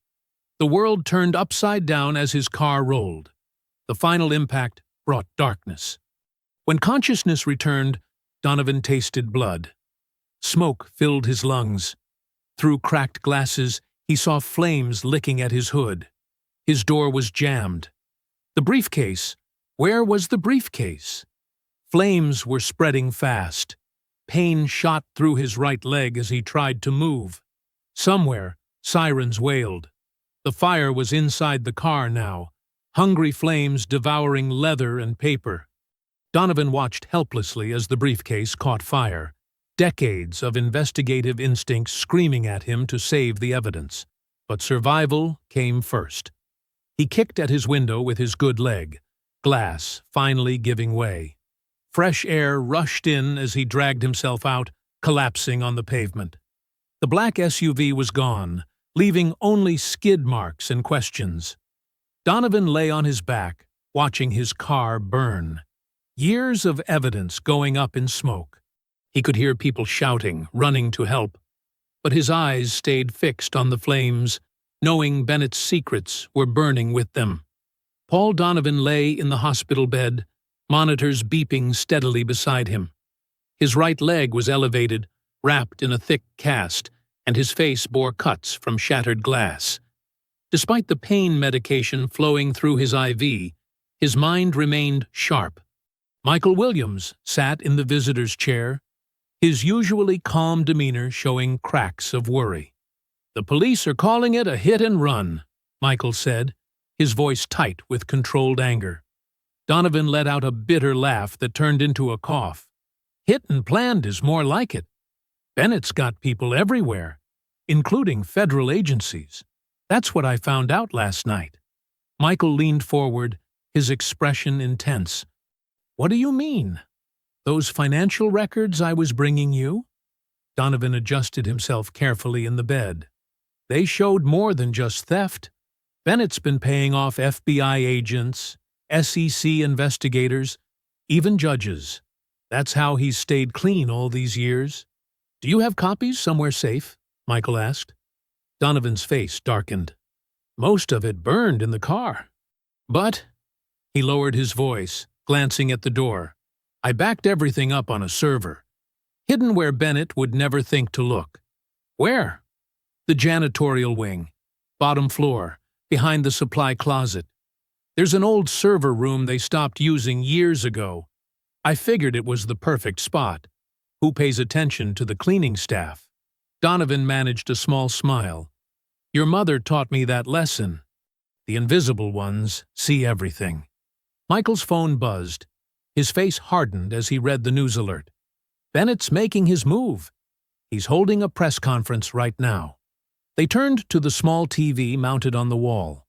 The world turned upside down as his car rolled. The final impact brought darkness. When consciousness returned, Donovan tasted blood. Smoke filled his lungs. Through cracked glasses, he saw flames licking at his hood. His door was jammed. The briefcase. Where was the briefcase? Flames were spreading fast. Pain shot through his right leg as he tried to move. Somewhere, sirens wailed. The fire was inside the car now, hungry flames devouring leather and paper. Donovan watched helplessly as the briefcase caught fire, decades of investigative instincts screaming at him to save the evidence. But survival came first. He kicked at his window with his good leg, glass finally giving way. Fresh air rushed in as he dragged himself out, collapsing on the pavement. The black SUV was gone, leaving only skid marks and questions. Donovan lay on his back, watching his car burn. Years of evidence going up in smoke. He could hear people shouting, running to help. But his eyes stayed fixed on the flames, knowing Bennett's secrets were burning with them. Paul Donovan lay in the hospital bed, monitors beeping steadily beside him. His right leg was elevated, wrapped in a thick cast, and his face bore cuts from shattered glass. Despite the pain medication flowing through his IV, his mind remained sharp. Michael Williams sat in the visitor's chair, his usually calm demeanor showing cracks of worry. "The police are calling it a hit and run," Michael said, his voice tight with controlled anger. Donovan let out a bitter laugh that turned into a cough. "Hit and planned is more like it. Bennett's got people everywhere, including federal agencies. That's what I found out last night." Michael leaned forward, his expression intense. "What do you mean? Those financial records I was bringing you?" Donovan adjusted himself carefully in the bed. "They showed more than just theft. Bennett's been paying off FBI agents, SEC investigators, even judges. That's how he's stayed clean all these years." "Do you have copies somewhere safe?" Michael asked. Donovan's face darkened. "Most of it burned in the car. But," he lowered his voice, glancing at the door, "I backed everything up on a server, hidden where Bennett would never think to look." "Where?" "The janitorial wing, bottom floor, behind the supply closet. There's an old server room they stopped using years ago. I figured it was the perfect spot. Who pays attention to the cleaning staff?" Donovan managed a small smile. "Your mother taught me that lesson. The invisible ones see everything." Michael's phone buzzed. His face hardened as he read the news alert. "Bennett's making his move. He's holding a press conference right now." They turned to the small TV mounted on the wall.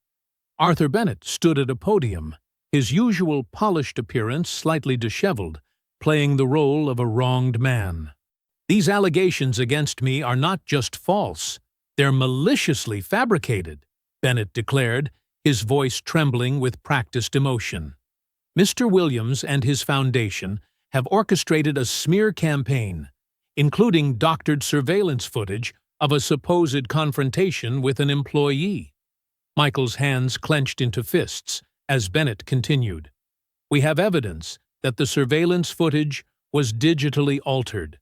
Arthur Bennett stood at a podium, his usual polished appearance slightly disheveled, playing the role of a wronged man. "These allegations against me are not just false, they're maliciously fabricated," Bennett declared, his voice trembling with practiced emotion. "Mr. Williams and his foundation have orchestrated a smear campaign, including doctored surveillance footage of a supposed confrontation with an employee." Michael's hands clenched into fists as Bennett continued. "We have evidence that the surveillance footage was digitally altered.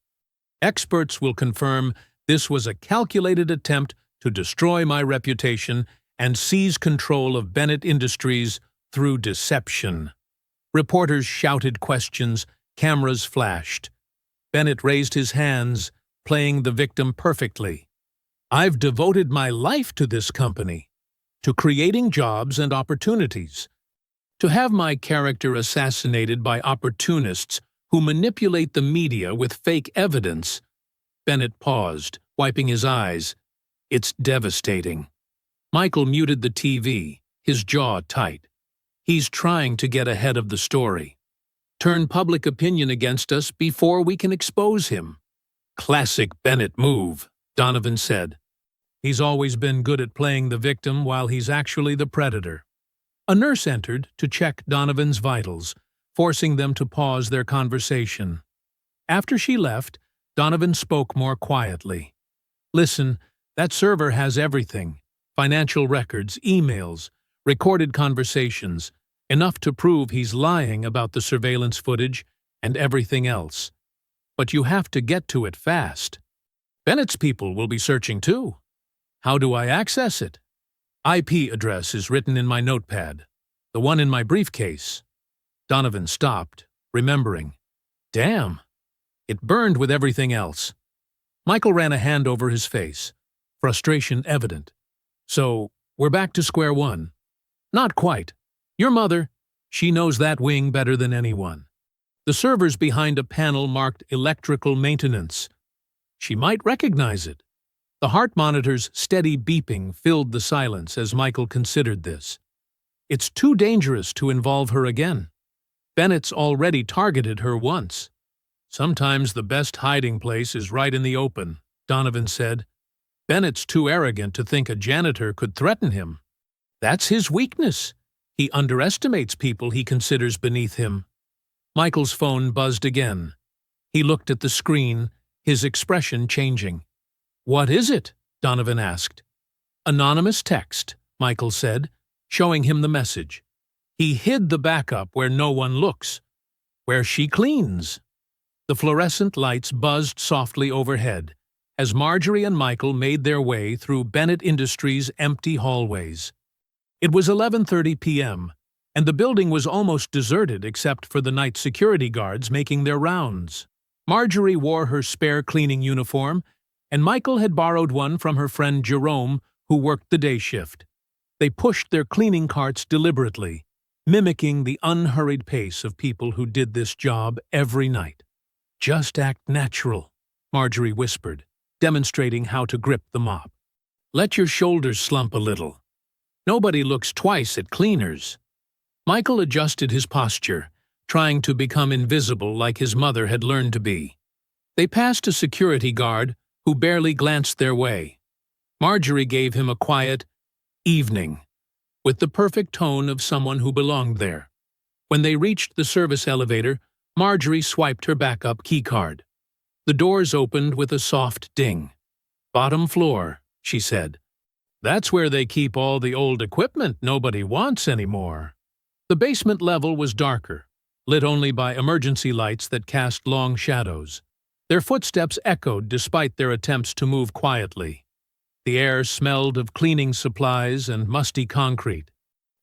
Experts will confirm this was a calculated attempt to destroy my reputation and seize control of Bennett Industries through deception." Reporters shouted questions, cameras flashed. Bennett raised his hands, playing the victim perfectly. "I've devoted my life to this company, to creating jobs and opportunities. To have my character assassinated by opportunists who manipulate the media with fake evidence." Bennett paused, wiping his eyes. "It's devastating." Michael muted the TV, his jaw tight. "He's trying to get ahead of the story. Turn public opinion against us before we can expose him." "Classic Bennett move," Donovan said. "He's always been good at playing the victim while he's actually the predator." A nurse entered to check Donovan's vitals, forcing them to pause their conversation. After she left, Donovan spoke more quietly. "Listen, that server has everything. Financial records, emails, recorded conversations, enough to prove he's lying about the surveillance footage and everything else. But you have to get to it fast. Bennett's people will be searching too. How do I access it? IP address is written in my notepad, the one in my briefcase." Donovan stopped, remembering. Damn. It burned with everything else. Michael ran a hand over his face, frustration evident. So, we're back to square one. Not quite. Your mother, she knows that wing better than anyone. The servers behind a panel marked electrical maintenance. She might recognize it. The heart monitor's steady beeping filled the silence as Michael considered this. It's too dangerous to involve her again. Bennett's already targeted her once. Sometimes the best hiding place is right in the open, Donovan said. Bennett's too arrogant to think a janitor could threaten him. That's his weakness. He underestimates people he considers beneath him. Michael's phone buzzed again. He looked at the screen, his expression changing. What is it? Donovan asked. Anonymous text, Michael said, showing him the message. He hid the backup where no one looks, where she cleans. The fluorescent lights buzzed softly overhead as Marjorie and Michael made their way through Bennett Industries' empty hallways. It was 11:30 p.m., and the building was almost deserted except for the night security guards making their rounds. Marjorie wore her spare cleaning uniform, and Michael had borrowed one from her friend Jerome, who worked the day shift. They pushed their cleaning carts deliberately, mimicking the unhurried pace of people who did this job every night. Just act natural, Marjorie whispered, demonstrating how to grip the mop. Let your shoulders slump a little. Nobody looks twice at cleaners. Michael adjusted his posture, trying to become invisible like his mother had learned to be. They passed a security guard who barely glanced their way. Marjorie gave him a quiet, evening, with the perfect tone of someone who belonged there. When they reached the service elevator, Marjorie swiped her backup keycard. The doors opened with a soft ding. Bottom floor, she said. That's where they keep all the old equipment nobody wants anymore. The basement level was darker, lit only by emergency lights that cast long shadows. Their footsteps echoed despite their attempts to move quietly. The air smelled of cleaning supplies and musty concrete.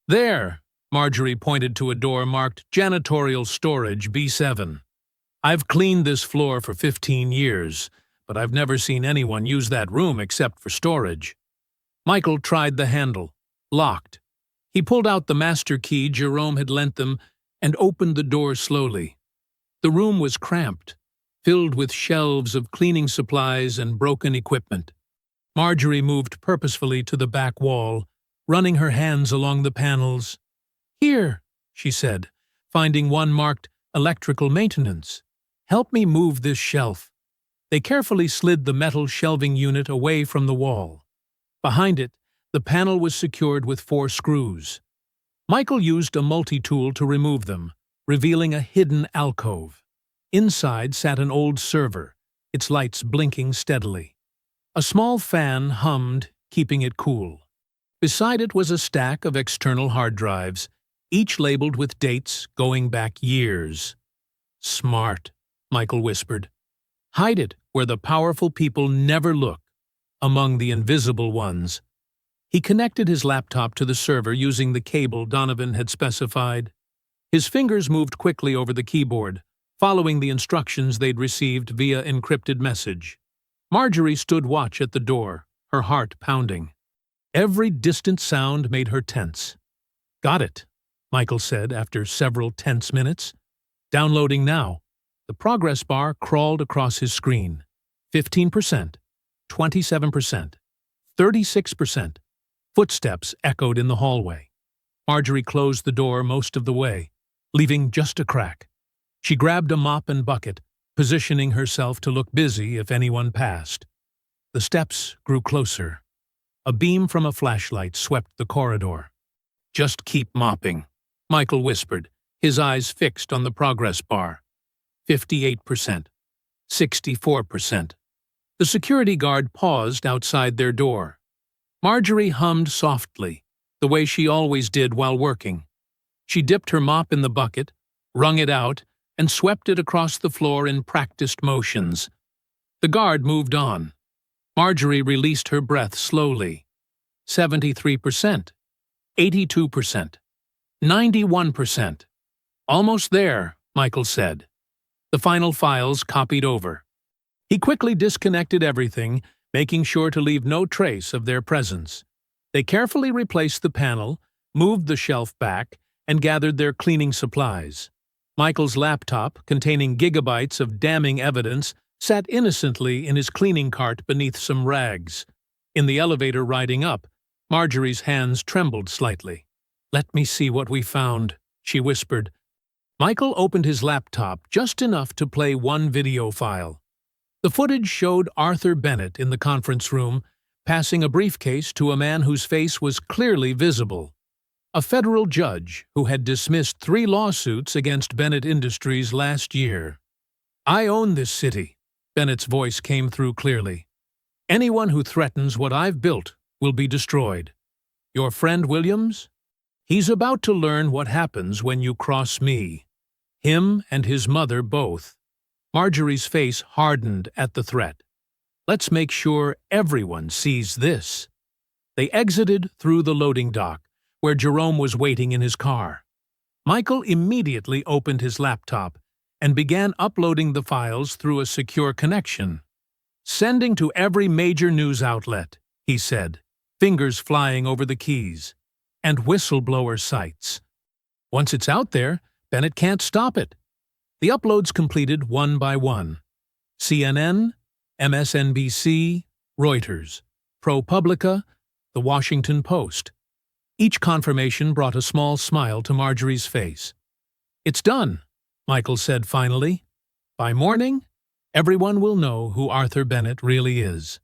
There, Marjorie pointed to a door marked Janitorial Storage B7. I've cleaned this floor for 15 years, but I've never seen anyone use that room except for storage. Michael tried the handle. Locked. He pulled out the master key Jerome had lent them and opened the door slowly. The room was cramped, filled with shelves of cleaning supplies and broken equipment. Marjorie moved purposefully to the back wall, running her hands along the panels. Here, she said, finding one marked Electrical Maintenance. Help me move this shelf. They carefully slid the metal shelving unit away from the wall. Behind it, the panel was secured with 4 screws. Michael used a multi-tool to remove them, revealing a hidden alcove. Inside sat an old server, its lights blinking steadily. A small fan hummed, keeping it cool. Beside it was a stack of external hard drives, each labeled with dates going back years. Smart, Michael whispered. Hide it where the powerful people never look, among the invisible ones. He connected his laptop to the server using the cable Donovan had specified. His fingers moved quickly over the keyboard, following the instructions they'd received via encrypted message. Marjorie stood watch at the door, her heart pounding. Every distant sound made her tense. Got it, Michael said after several tense minutes. Downloading now. The progress bar crawled across his screen. 15%, 27%, 36%. Footsteps echoed in the hallway. Marjorie closed the door most of the way, leaving just a crack. She grabbed a mop and bucket, positioning herself to look busy if anyone passed. The steps grew closer. A beam from a flashlight swept the corridor. Just keep mopping, Michael whispered, his eyes fixed on the progress bar. 58%, 64%. The security guard paused outside their door. Marjorie hummed softly, the way she always did while working. She dipped her mop in the bucket, wrung it out, and swept it across the floor in practiced motions. The guard moved on. Marjorie released her breath slowly. 73%, 82%, 91%. Almost there, Michael said. the final files copied over. He quickly disconnected everything, making sure to leave no trace of their presence. They carefully replaced the panel, moved the shelf back, and gathered their cleaning supplies. Michael's laptop, containing gigabytes of damning evidence, sat innocently in his cleaning cart beneath some rags. In the elevator riding up, Marjorie's hands trembled slightly. "Let me see what we found," she whispered. Michael opened his laptop just enough to play one video file. The footage showed Arthur Bennett in the conference room, passing a briefcase to a man whose face was clearly visible. A federal judge who had dismissed 3 lawsuits against Bennett Industries last year. "I own this city," Bennett's voice came through clearly. "Anyone who threatens what I've built will be destroyed. Your friend Williams? He's about to learn what happens when you cross me. Him and his mother both." Marjorie's face hardened at the threat. "Let's make sure everyone sees this." They exited through the loading dock, where Jerome was waiting in his car. Michael immediately opened his laptop and began uploading the files through a secure connection. "Sending to every major news outlet," he said, fingers flying over the keys. "And whistleblower sites. Once it's out there, Bennett can't stop it." The uploads completed one by one. CNN, MSNBC, Reuters, ProPublica, The Washington Post. Each confirmation brought a small smile to Marjorie's face. "It's done," Michael said finally. "By morning, everyone will know who Arthur Bennett really is."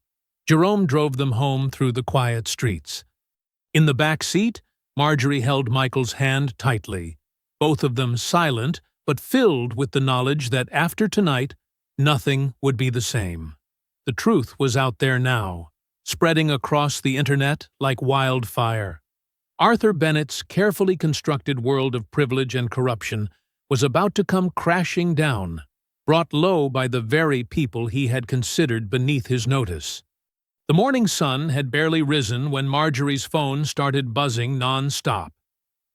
Jerome drove them home through the quiet streets. In the back seat, Marjorie held Michael's hand tightly, both of them silent but filled with the knowledge that after tonight, nothing would be the same. The truth was out there now, spreading across the internet like wildfire. Arthur Bennett's carefully constructed world of privilege and corruption was about to come crashing down, brought low by the very people he had considered beneath his notice. The morning sun had barely risen when Marjorie's phone started buzzing non-stop.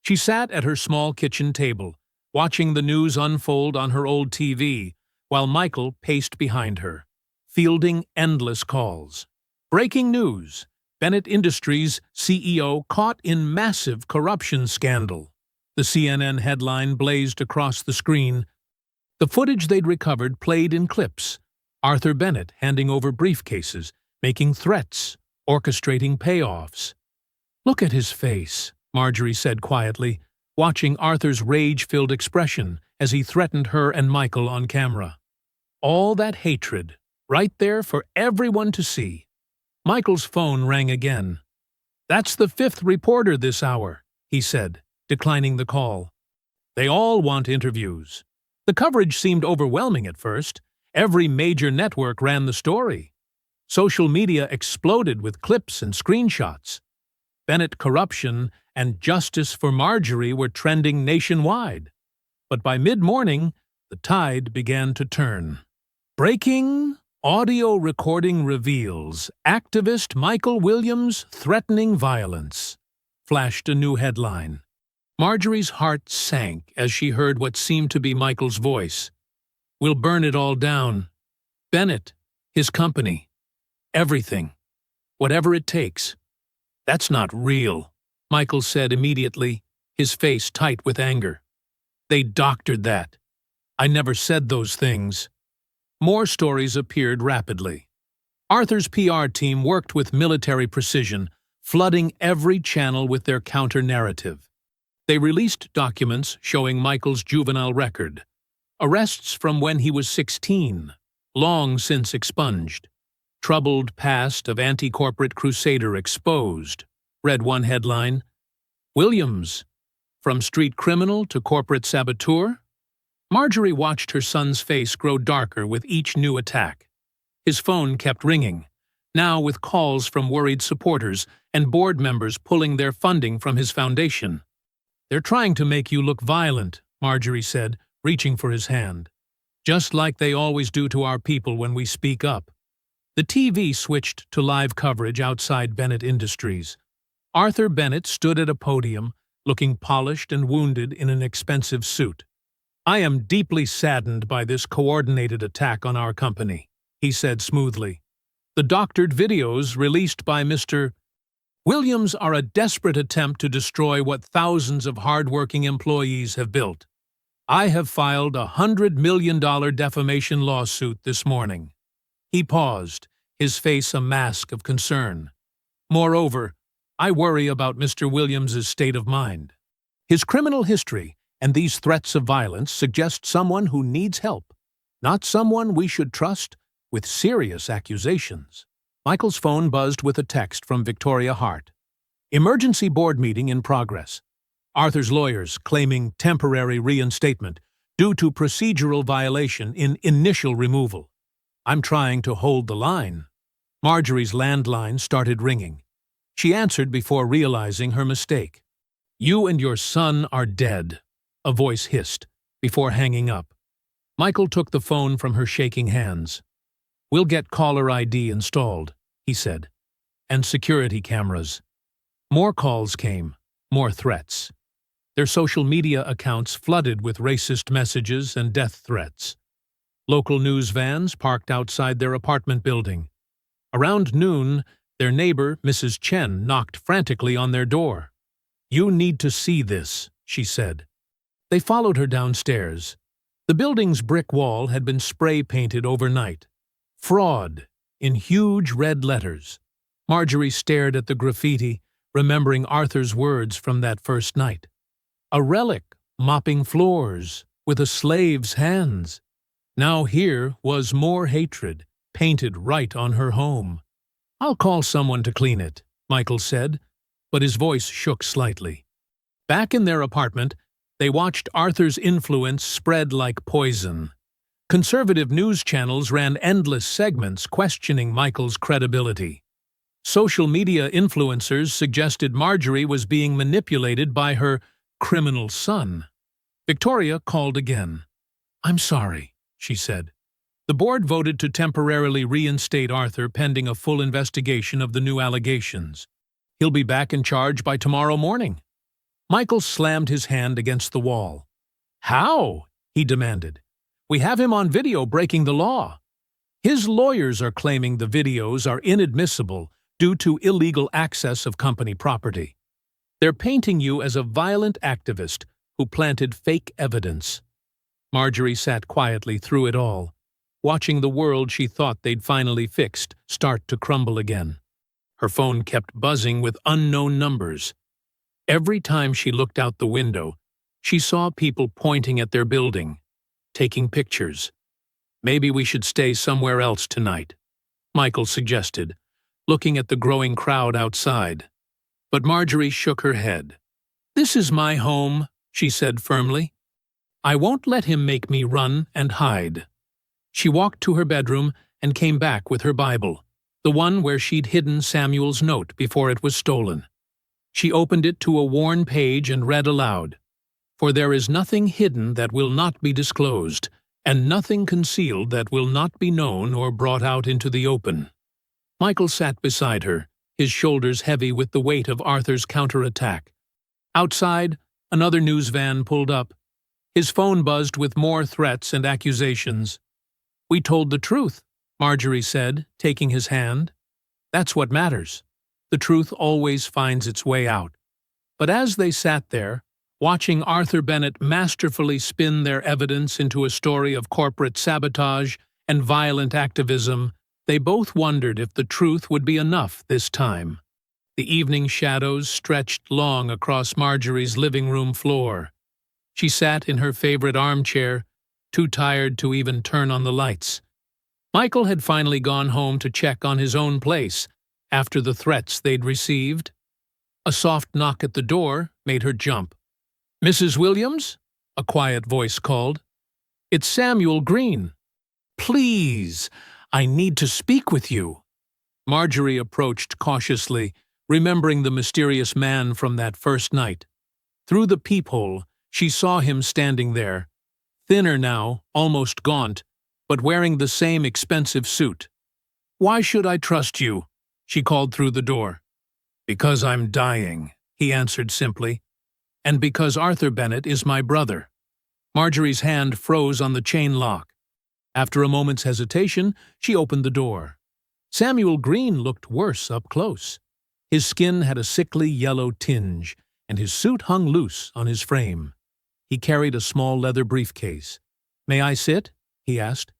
She sat at her small kitchen table, watching the news unfold on her old TV, while Michael paced behind her, fielding endless calls. Breaking news: Bennett Industries CEO caught in massive corruption scandal. The CNN headline blazed across the screen. The footage they'd recovered played in clips. Arthur Bennett handing over briefcases, making threats, orchestrating payoffs. "Look at his face," Marjorie said quietly, watching Arthur's rage-filled expression as he threatened her and Michael on camera. All that hatred, right there for everyone to see. Michael's phone rang again. "That's the 5th reporter this hour," he said, declining the call. "They all want interviews." The coverage seemed overwhelming at first. Every major network ran the story. Social media exploded with clips and screenshots. Bennett corruption and justice for Marjorie were trending nationwide. But by mid-morning, the tide began to turn. "Breaking audio recording reveals activist Michael Williams threatening violence," flashed a new headline. Marjorie's heart sank as she heard what seemed to be Michael's voice. "We'll burn it all down. Bennett, his company. Everything. Whatever it takes." "That's not real," Michael said immediately, his face tight with anger. "They doctored that. I never said those things." More stories appeared rapidly. Arthur's PR team worked with military precision, flooding every channel with their counter-narrative. They released documents showing Michael's juvenile record, arrests from when he was 16, long since expunged. "Troubled past of anti-corporate crusader exposed," read one headline. "Williams, from street criminal to corporate saboteur?" Marjorie watched her son's face grow darker with each new attack. His phone kept ringing, now with calls from worried supporters and board members pulling their funding from his foundation. "They're trying to make you look violent," Marjorie said, reaching for his hand. "Just like they always do to our people when we speak up." The TV switched to live coverage outside Bennett Industries. Arthur Bennett stood at a podium, looking polished and wounded in an expensive suit. I am deeply saddened by this coordinated attack on our company, he said smoothly. The doctored videos released by Mr. Williams are a desperate attempt to destroy what thousands of hard-working employees have built. I have filed a $100 million defamation lawsuit this morning. He paused, his face a mask of concern. Moreover, I worry about Mr. Williams's state of mind. His criminal history and these threats of violence suggest someone who needs help, not someone we should trust with serious accusations. Michael's phone buzzed with a text from Victoria Hart. Emergency board meeting in progress. Arthur's lawyers claiming temporary reinstatement due to procedural violation in initial removal. I'm trying to hold the line. Marjorie's landline started ringing. She answered before realizing her mistake. You and your son are dead, a voice hissed, before hanging up. Michael took the phone from her shaking hands. We'll get caller ID installed, he said, and security cameras. More calls came, more threats. Their social media accounts flooded with racist messages and death threats. Local news vans parked outside their apartment building. Around noon, their neighbor, Mrs. Chen, knocked frantically on their door. You need to see this, she said. They followed her downstairs. The building's brick wall had been spray-painted overnight. Fraud, in huge red letters. Marjorie stared at the graffiti, remembering Arthur's words from that first night. A relic, mopping floors, with a slave's hands. Now here was more hatred, painted right on her home. I'll call someone to clean it, Michael said, but his voice shook slightly. Back in their apartment, they watched Arthur's influence spread like poison. Conservative news channels ran endless segments questioning Michael's credibility. Social media influencers suggested Marjorie was being manipulated by her criminal son. Victoria called again. I'm sorry, she said. The board voted to temporarily reinstate Arthur pending a full investigation of the new allegations. He'll be back in charge by tomorrow morning. Michael slammed his hand against the wall. How? He demanded. We have him on video breaking the law. His lawyers are claiming the videos are inadmissible due to illegal access of company property. They're painting you as a violent activist who planted fake evidence. Marjorie sat quietly through it all, watching the world she thought they'd finally fixed start to crumble again. Her phone kept buzzing with unknown numbers. Every time she looked out the window, she saw people pointing at their building, taking pictures. Maybe we should stay somewhere else tonight, Michael suggested, looking at the growing crowd outside. But Marjorie shook her head. This is my home, she said firmly. I won't let him make me run and hide. She walked to her bedroom and came back with her Bible, the one where she'd hidden Samuel's note before it was stolen. She opened it to a worn page and read aloud, For there is nothing hidden that will not be disclosed, and nothing concealed that will not be known or brought out into the open. Michael sat beside her, his shoulders heavy with the weight of Arthur's counterattack. Outside, another news van pulled up. His phone buzzed with more threats and accusations. We told the truth, Marjorie said, taking his hand. That's what matters. The truth always finds its way out. But as they sat there, watching Arthur Bennett masterfully spin their evidence into a story of corporate sabotage and violent activism, they both wondered if the truth would be enough this time. The evening shadows stretched long across Marjorie's living room floor. She sat in her favorite armchair, too tired to even turn on the lights. Michael had finally gone home to check on his own place after the threats they'd received. A soft knock at the door made her jump. "Mrs. Williams?" a quiet voice called. "It's Samuel Green." "Please, I need to speak with you." Marjorie approached cautiously, remembering the mysterious man from that first night. Through the peephole, she saw him standing there, thinner now, almost gaunt, but wearing the same expensive suit. "Why should I trust you?" she called through the door. "Because I'm dying," he answered simply, "and because Arthur Bennett is my brother." Marjorie's hand froze on the chain lock. After a moment's hesitation, she opened the door. Samuel Green looked worse up close. His skin had a sickly yellow tinge, and his suit hung loose on his frame. He carried a small leather briefcase. "May I sit?" he asked.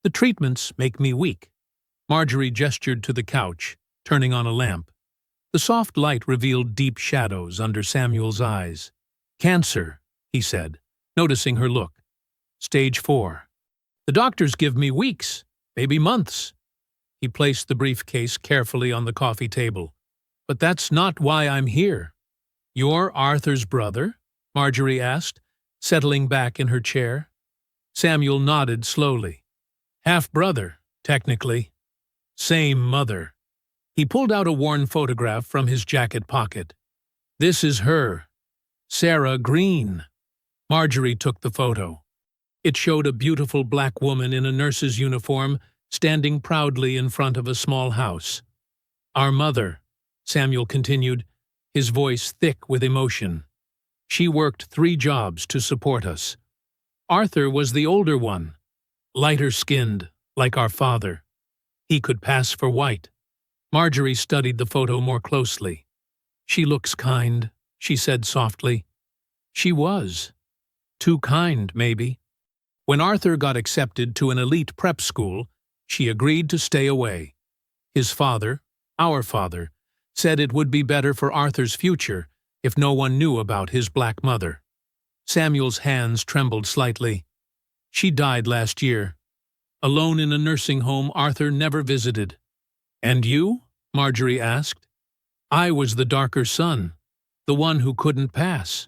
"The treatments make me weak." Marjorie gestured to the couch, turning on a lamp. The soft light revealed deep shadows under Samuel's eyes. "Cancer," he said, noticing her look. "Stage 4. The doctors give me weeks, maybe months." He placed the briefcase carefully on the coffee table. "But that's not why I'm here." "You're Arthur's brother?" Marjorie asked, settling back in her chair. Samuel nodded slowly. "Half-brother, technically. Same mother." He pulled out a worn photograph from his jacket pocket. "This is her. Sarah Green." Marjorie took the photo. It showed a beautiful black woman in a nurse's uniform standing proudly in front of a small house. "Our mother," Samuel continued, his voice thick with emotion. "She worked 3 jobs to support us. Arthur was the older one, lighter-skinned, like our father. He could pass for white." Marjorie studied the photo more closely. "She looks kind," she said softly. "She was. Too kind, maybe." When Arthur got accepted to an elite prep school, she agreed to stay away. His father, our father, said it would be better for Arthur's future if no one knew about his black mother. Samuel's hands trembled slightly. "She died last year. Alone in a nursing home Arthur never visited." "And you?" Marjorie asked. "I was the darker son, the one who couldn't pass."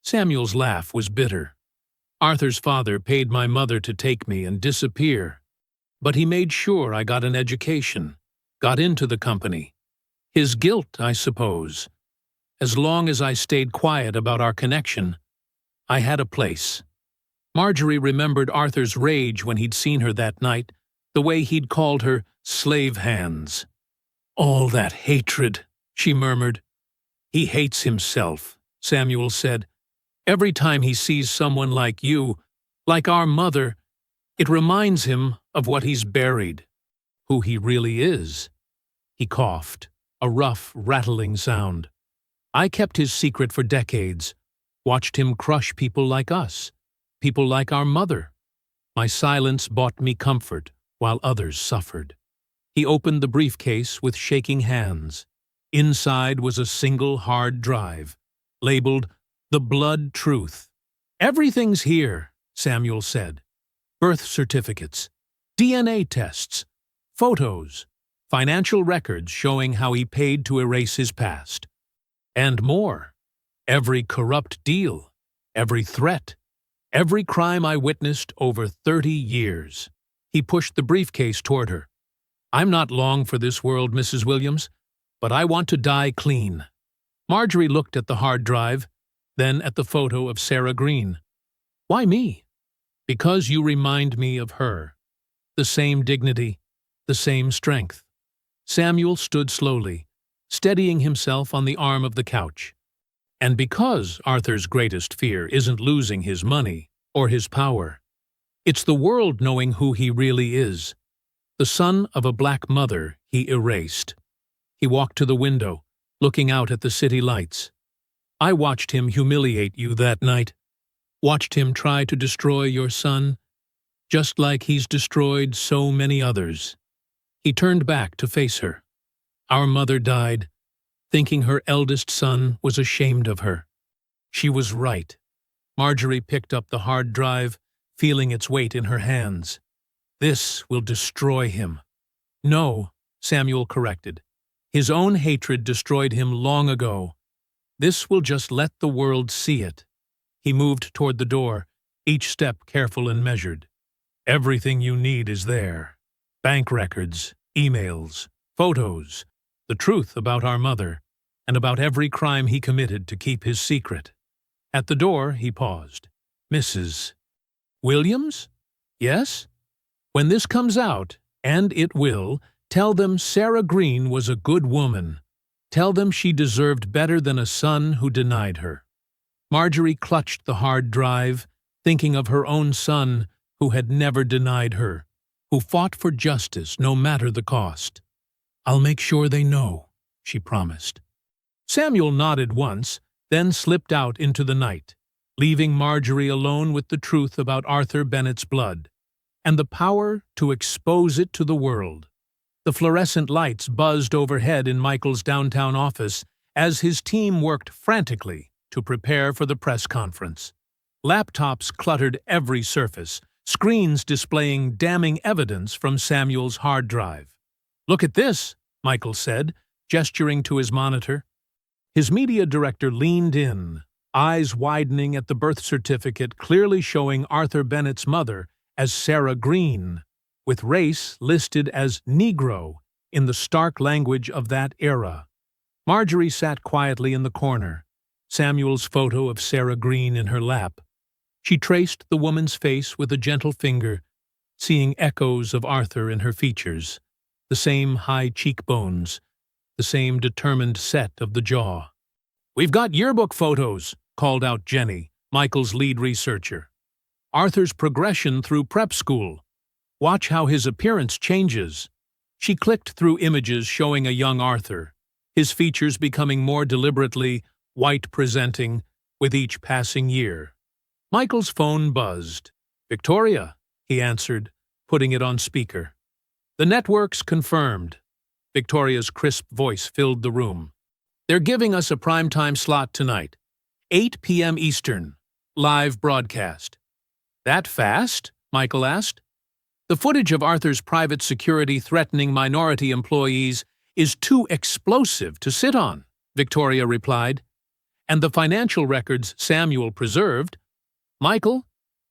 Samuel's laugh was bitter. "Arthur's father paid my mother to take me and disappear. But he made sure I got an education, got into the company. His guilt, I suppose. As long as I stayed quiet about our connection, I had a place." Marjorie remembered Arthur's rage when he'd seen her that night, the way he'd called her slave hands. "All that hatred," she murmured. "He hates himself," Samuel said. "Every time he sees someone like you, like our mother, it reminds him of what he's buried, who he really is." He coughed, a rough, rattling sound. "I kept his secret for decades, watched him crush people like us, people like our mother. My silence bought me comfort while others suffered." He opened the briefcase with shaking hands. Inside was a single hard drive, labeled "The Blood Truth." "Everything's here," Samuel said. "Birth certificates, DNA tests, photos, financial records showing how he paid to erase his past. And more. Every corrupt deal, every threat, every crime I witnessed over 30 years. He pushed the briefcase toward her. "I'm not long for this world, Mrs. Williams, but I want to die clean." Marjorie looked at the hard drive, then at the photo of Sarah Green. "Why me?" "Because you remind me of her. The same dignity, the same strength." Samuel stood slowly, steadying himself on the arm of the couch. "And because Arthur's greatest fear isn't losing his money or his power. It's the world knowing who he really is. The son of a black mother he erased." He walked to the window, looking out at the city lights. "I watched him humiliate you that night. Watched him try to destroy your son, just like he's destroyed so many others." He turned back to face her. "Our mother died, thinking her eldest son was ashamed of her. She was right." Marjorie picked up the hard drive, feeling its weight in her hands. "This will destroy him." "No," Samuel corrected. "His own hatred destroyed him long ago. This will just let the world see it." He moved toward the door, each step careful and measured. "Everything you need is there. Bank records, emails, photos, the truth about our mother, and about every crime he committed to keep his secret." At the door, he paused. "Mrs. Williams? Yes? When this comes out, and it will, tell them Sarah Green was a good woman. Tell them she deserved better than a son who denied her." Marjorie clutched the hard drive, thinking of her own son who had never denied her, who fought for justice no matter the cost. "I'll make sure they know," she promised. Samuel nodded once, then slipped out into the night, leaving Marjorie alone with the truth about Arthur Bennett's blood, and the power to expose it to the world. The fluorescent lights buzzed overhead in Michael's downtown office as his team worked frantically to prepare for the press conference. Laptops cluttered every surface, screens displaying damning evidence from Samuel's hard drive. "Look at this," Michael said, gesturing to his monitor. His media director leaned in, eyes widening at the birth certificate clearly showing Arthur Bennett's mother as Sarah Green, with race listed as Negro in the stark language of that era. Marjorie sat quietly in the corner, Samuel's photo of Sarah Green in her lap. She traced the woman's face with a gentle finger, seeing echoes of Arthur in her features, the same high cheekbones, the same determined set of the jaw. "We've got yearbook photos," called out Jenny, Michael's lead researcher. "Arthur's progression through prep school. Watch how his appearance changes." She clicked through images showing a young Arthur, his features becoming more deliberately white-presenting with each passing year. Michael's phone buzzed. "Victoria," he answered, putting it on speaker. "The network's confirmed." Victoria's crisp voice filled the room. "They're giving us a primetime slot tonight, 8 p.m. Eastern, live broadcast." "That fast?" Michael asked. "The footage of Arthur's private security threatening minority employees is too explosive to sit on," Victoria replied. "And the financial records Samuel preserved. Michael,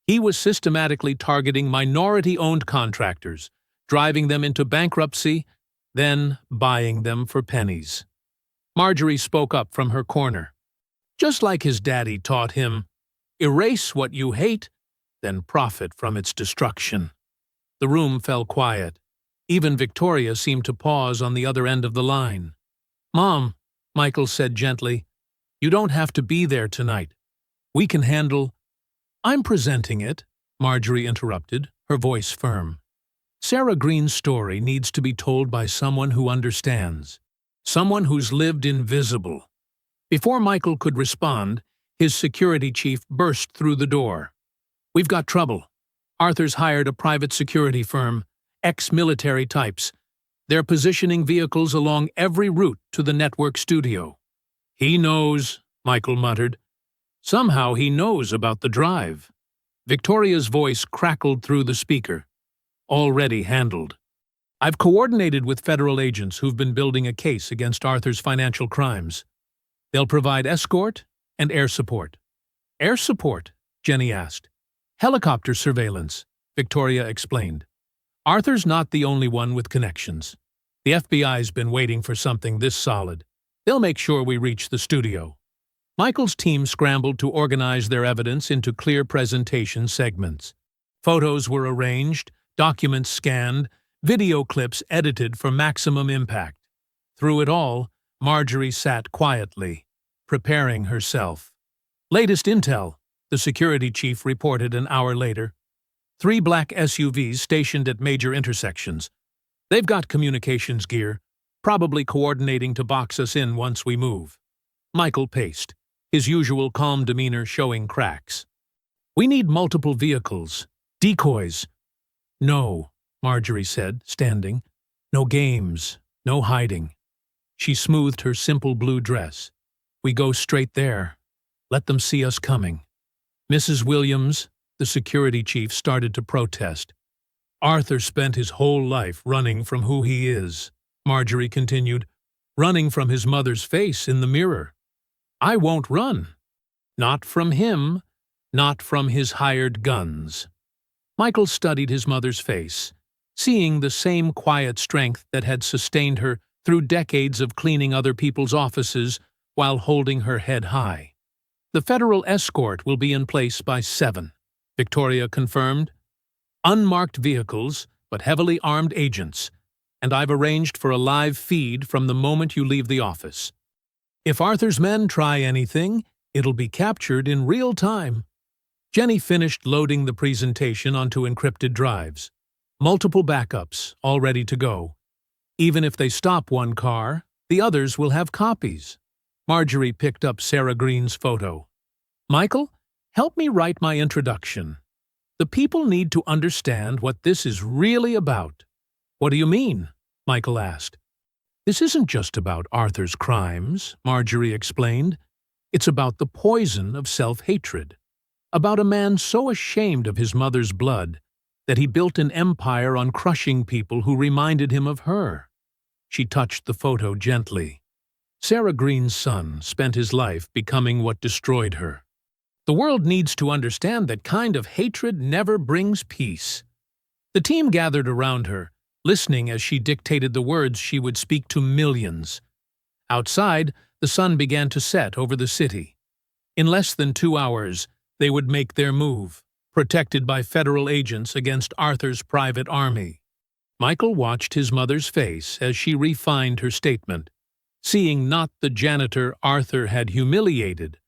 he was systematically targeting minority-owned contractors, driving them into bankruptcy, then buying them for pennies." Marjorie spoke up from her corner. "Just like his daddy taught him, erase what you hate, then profit from its destruction." The room fell quiet. Even Victoria seemed to pause on the other end of the line. "Mom," Michael said gently, "you don't have to be there tonight. We can handle—" "I'm presenting it," Marjorie interrupted, her voice firm. "Sarah Green's story needs to be told by someone who understands, someone who's lived invisible." Before Michael could respond, his security chief burst through the door. "We've got trouble. Arthur's hired a private security firm, ex-military types. They're positioning vehicles along every route to the network studio." "He knows," Michael muttered. "Somehow he knows about the drive." Victoria's voice crackled through the speaker. "Already handled. I've coordinated with federal agents who've been building a case against Arthur's financial crimes. They'll provide escort and air support." "Air support?" Jenny asked. "Helicopter surveillance," Victoria explained. "Arthur's not the only one with connections. The FBI's been waiting for something this solid. They'll make sure we reach the studio." Michael's team scrambled to organize their evidence into clear presentation segments. Photos were arranged, documents scanned, video clips edited for maximum impact. Through it all, Marjorie sat quietly, preparing herself. "Latest intel," the security chief reported an hour later. 3 black SUVs stationed at major intersections. They've got communications gear, probably coordinating to box us in once we move." Michael paced, his usual calm demeanor showing cracks. "We need multiple vehicles. Decoys." "No," Marjorie said, standing. "No games, no hiding." She smoothed her simple blue dress. "We go straight there. Let them see us coming." "Mrs. Williams," the security chief started to protest. "Arthur spent his whole life running from who he is," Marjorie continued, "running from his mother's face in the mirror. I won't run. Not from him, not from his hired guns." Michael studied his mother's face, seeing the same quiet strength that had sustained her through decades of cleaning other people's offices while holding her head high. "The federal escort will be in place by 7, Victoria confirmed. "Unmarked vehicles, but heavily armed agents, and I've arranged for a live feed from the moment you leave the office. If Arthur's men try anything, it'll be captured in real time." Jenny finished loading the presentation onto encrypted drives. Multiple backups, all ready to go. Even if they stop one car, the others will have copies. Marjorie picked up Sarah Green's photo. Michael, help me write my introduction. The people need to understand what this is really about. What do you mean? Michael asked. This isn't just about Arthur's crimes, Marjorie explained. It's about the poison of self-hatred. About a man so ashamed of his mother's blood that he built an empire on crushing people who reminded him of her. She touched the photo gently. Sarah Green's son spent his life becoming what destroyed her. The world needs to understand that kind of hatred never brings peace. The team gathered around her, listening as she dictated the words she would speak to millions. Outside, the sun began to set over the city. In less than 2 hours, they would make their move, protected by federal agents against Arthur's private army. Michael watched his mother's face as she refined her statement, seeing not the janitor Arthur had humiliated,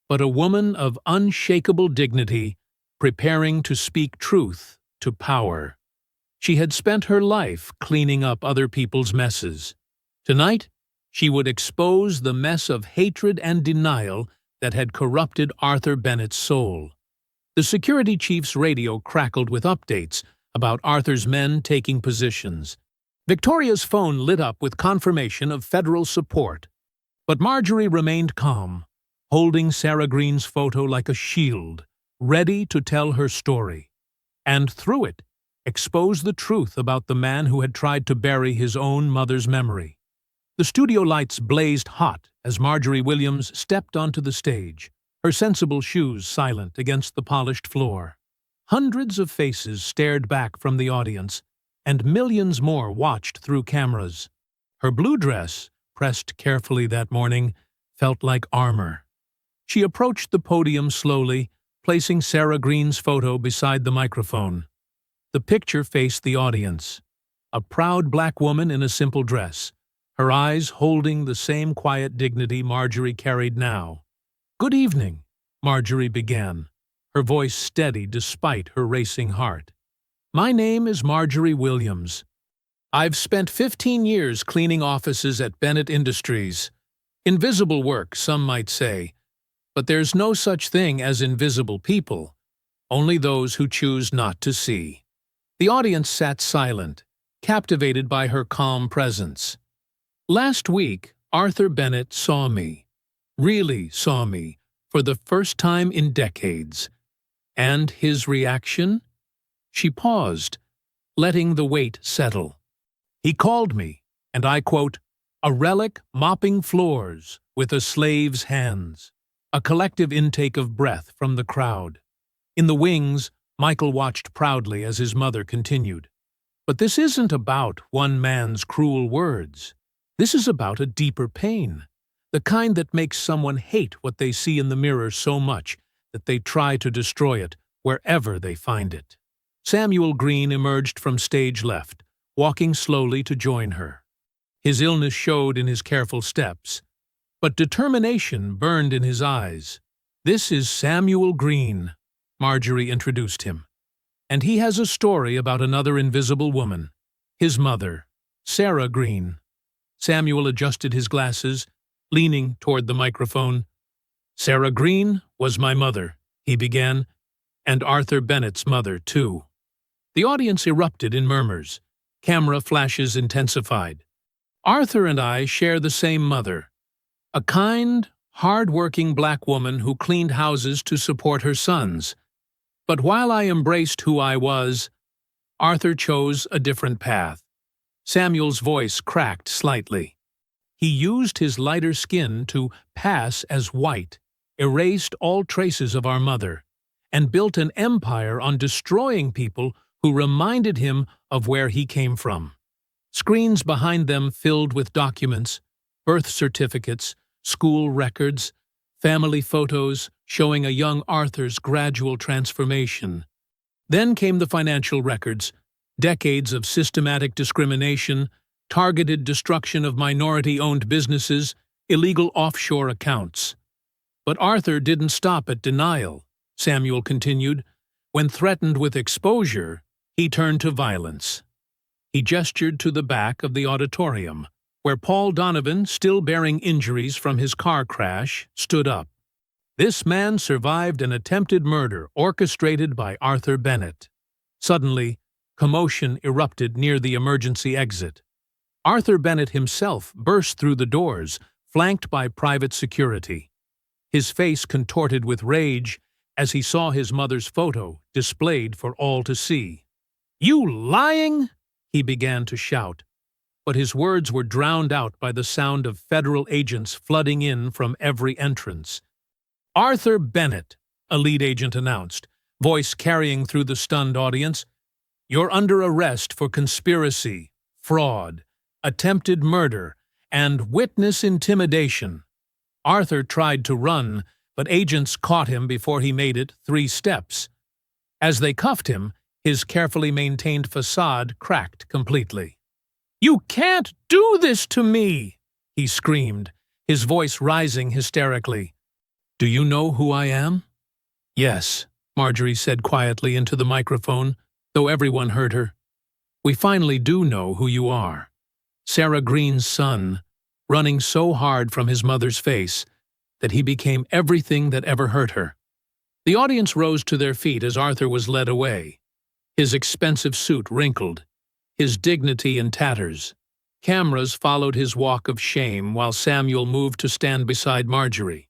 but a woman of unshakable dignity, preparing to speak truth to power. She had spent her life cleaning up other people's messes. Tonight, she would expose the mess of hatred and denial that had corrupted Arthur Bennett's soul. The security chief's radio crackled with updates about Arthur's men taking positions. Victoria's phone lit up with confirmation of federal support. But Marjorie remained calm, holding Sarah Green's photo like a shield, ready to tell her story. And through it, expose the truth about the man who had tried to bury his own mother's memory. The studio lights blazed hot as Marjorie Williams stepped onto the stage, her sensible shoes silent against the polished floor. Hundreds of faces stared back from the audience, and millions more watched through cameras. Her blue dress, pressed carefully that morning, felt like armor. She approached the podium slowly, placing Sarah Green's photo beside the microphone. The picture faced the audience. A proud black woman in a simple dress, her eyes holding the same quiet dignity Marjorie carried now. "Good evening," Marjorie began, her voice steady despite her racing heart. "My name is Marjorie Williams. I've spent 15 years cleaning offices at Bennett Industries. Invisible work, some might say. But there's no such thing as invisible people, only those who choose not to see." The audience sat silent, captivated by her calm presence. "Last week, Arthur Bennett saw me, really saw me, for the first time in decades. And his reaction?" She paused, letting the weight settle. "He called me, and I quote, a relic mopping floors with a slave's hands." A collective intake of breath from the crowd. In the wings, Michael watched proudly as his mother continued. "But this isn't about one man's cruel words. This is about a deeper pain, the kind that makes someone hate what they see in the mirror so much that they try to destroy it wherever they find it." Samuel Green emerged from stage left, walking slowly to join her. His illness showed in his careful steps, but determination burned in his eyes. "This is Samuel Green," Marjorie introduced him. "And he has a story about another invisible woman, his mother, Sarah Green." Samuel adjusted his glasses, leaning toward the microphone. "Sarah Green was my mother," he began, "and Arthur Bennett's mother, too." The audience erupted in murmurs. Camera flashes intensified. "Arthur and I share the same mother. A kind, hard-working black woman who cleaned houses to support her sons. But while I embraced who I was, Arthur chose a different path." Samuel's voice cracked slightly. "He used his lighter skin to pass as white, erased all traces of our mother, and built an empire on destroying people who reminded him of where he came from." Screens behind them filled with documents, birth certificates, school records, family photos showing a young Arthur's gradual transformation. Then came the financial records, decades of systematic discrimination, targeted destruction of minority-owned businesses, illegal offshore accounts. But Arthur didn't stop at denial. Samuel continued. When threatened with exposure, he turned to violence. He gestured to the back of the auditorium, where Paul Donovan, still bearing injuries from his car crash, stood up. This man survived an attempted murder orchestrated by Arthur Bennett. Suddenly, commotion erupted near the emergency exit. Arthur Bennett himself burst through the doors, flanked by private security. His face contorted with rage as he saw his mother's photo displayed for all to see. "You lying!" he began to shout, but his words were drowned out by the sound of federal agents flooding in from every entrance. "Arthur Bennett," a lead agent announced, voice carrying through the stunned audience, "you're under arrest for conspiracy, fraud, attempted murder, and witness intimidation." Arthur tried to run, but agents caught him before he made it 3 steps. As they cuffed him, his carefully maintained facade cracked completely. "You can't do this to me!" he screamed, his voice rising hysterically. "Do you know who I am?" "Yes," Marjorie said quietly into the microphone, though everyone heard her. "We finally do know who you are. Sarah Green's son, running so hard from his mother's face that he became everything that ever hurt her." The audience rose to their feet as Arthur was led away. His expensive suit wrinkled, his dignity in tatters. Cameras followed his walk of shame while Samuel moved to stand beside Marjorie.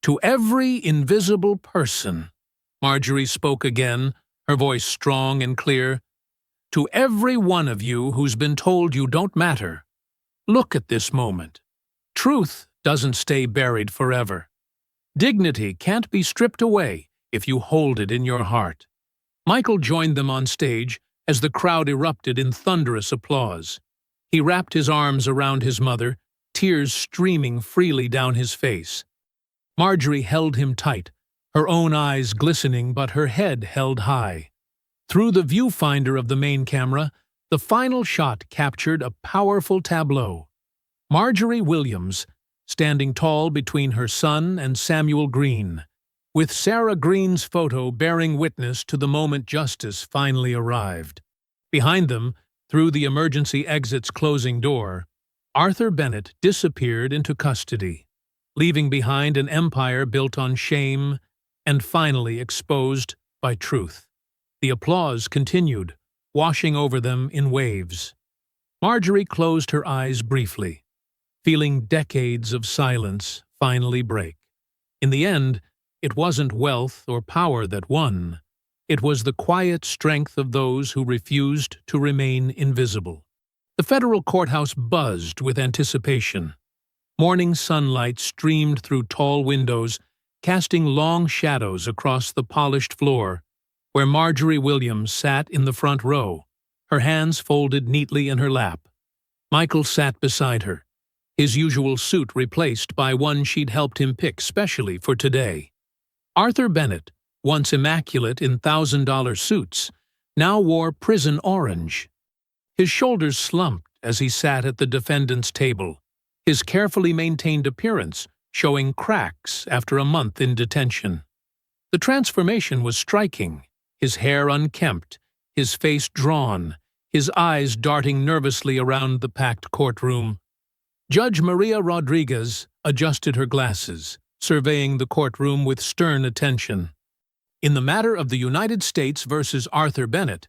"To every invisible person," Marjorie spoke again, her voice strong and clear, "to every one of you who's been told you don't matter, look at this moment. Truth doesn't stay buried forever. Dignity can't be stripped away if you hold it in your heart." Michael joined them on stage as the crowd erupted in thunderous applause. He wrapped his arms around his mother, tears streaming freely down his face. Marjorie held him tight, her own eyes glistening but her head held high. Through the viewfinder of the main camera, the final shot captured a powerful tableau. Marjorie Williams, standing tall between her son and Samuel Green, with Sarah Green's photo bearing witness to the moment justice finally arrived. Behind them, through the emergency exit's closing door, Arthur Bennett disappeared into custody, leaving behind an empire built on shame and finally exposed by truth. The applause continued, washing over them in waves. Marjorie closed her eyes briefly, feeling decades of silence finally break. In the end, it wasn't wealth or power that won. It was the quiet strength of those who refused to remain invisible. The federal courthouse buzzed with anticipation. Morning sunlight streamed through tall windows, casting long shadows across the polished floor, where Marjorie Williams sat in the front row, her hands folded neatly in her lap. Michael sat beside her, his usual suit replaced by one she'd helped him pick specially for today. Arthur Bennett, once immaculate in $1,000 suits, now wore prison orange. His shoulders slumped as he sat at the defendant's table, his carefully maintained appearance showing cracks after a month in detention. The transformation was striking, his hair unkempt, his face drawn, his eyes darting nervously around the packed courtroom. Judge Maria Rodriguez adjusted her glasses, surveying the courtroom with stern attention. "In the matter of the United States versus Arthur Bennett,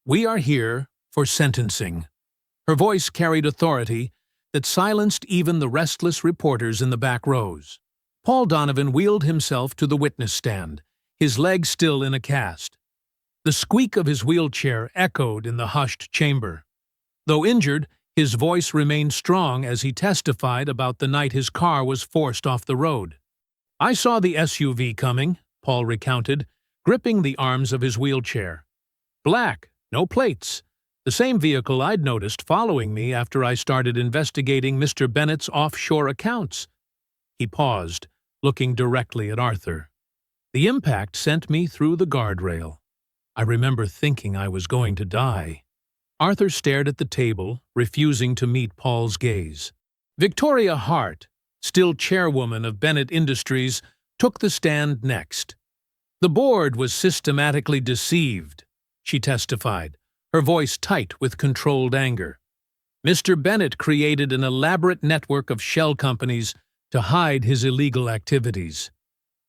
we are here for sentencing." Her voice carried authority that silenced even the restless reporters in the back rows. Paul Donovan wheeled himself to the witness stand, his legs still in a cast. The squeak of his wheelchair echoed in the hushed chamber. Though injured, his voice remained strong as he testified about the night his car was forced off the road. "I saw the SUV coming," Paul recounted, gripping the arms of his wheelchair. "Black, no plates. The same vehicle I'd noticed following me after I started investigating Mr. Bennett's offshore accounts." He paused, looking directly at Arthur. "The impact sent me through the guardrail. I remember thinking I was going to die." Arthur stared at the table, refusing to meet Paul's gaze. Victoria Hart, still chairwoman of Bennett Industries, took the stand next. The board was systematically deceived, she testified, her voice tight with controlled anger. Mr. Bennett created an elaborate network of shell companies to hide his illegal activities.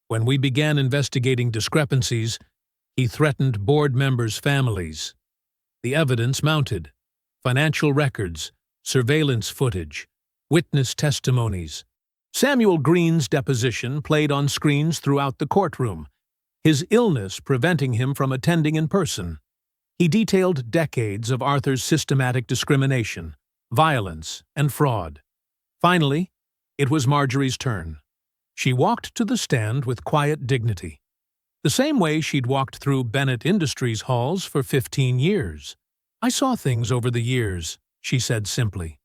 When we began investigating discrepancies, he threatened board members' families. The evidence mounted: financial records, surveillance footage, witness testimonies. Samuel Green's deposition played on screens throughout the courtroom, his illness preventing him from attending in person. He detailed decades of Arthur's systematic discrimination, violence, and fraud. Finally, it was Marjorie's turn. She walked to the stand with quiet dignity, the same way she'd walked through Bennett Industries halls for 15 years. "I saw things over the years," she said simply.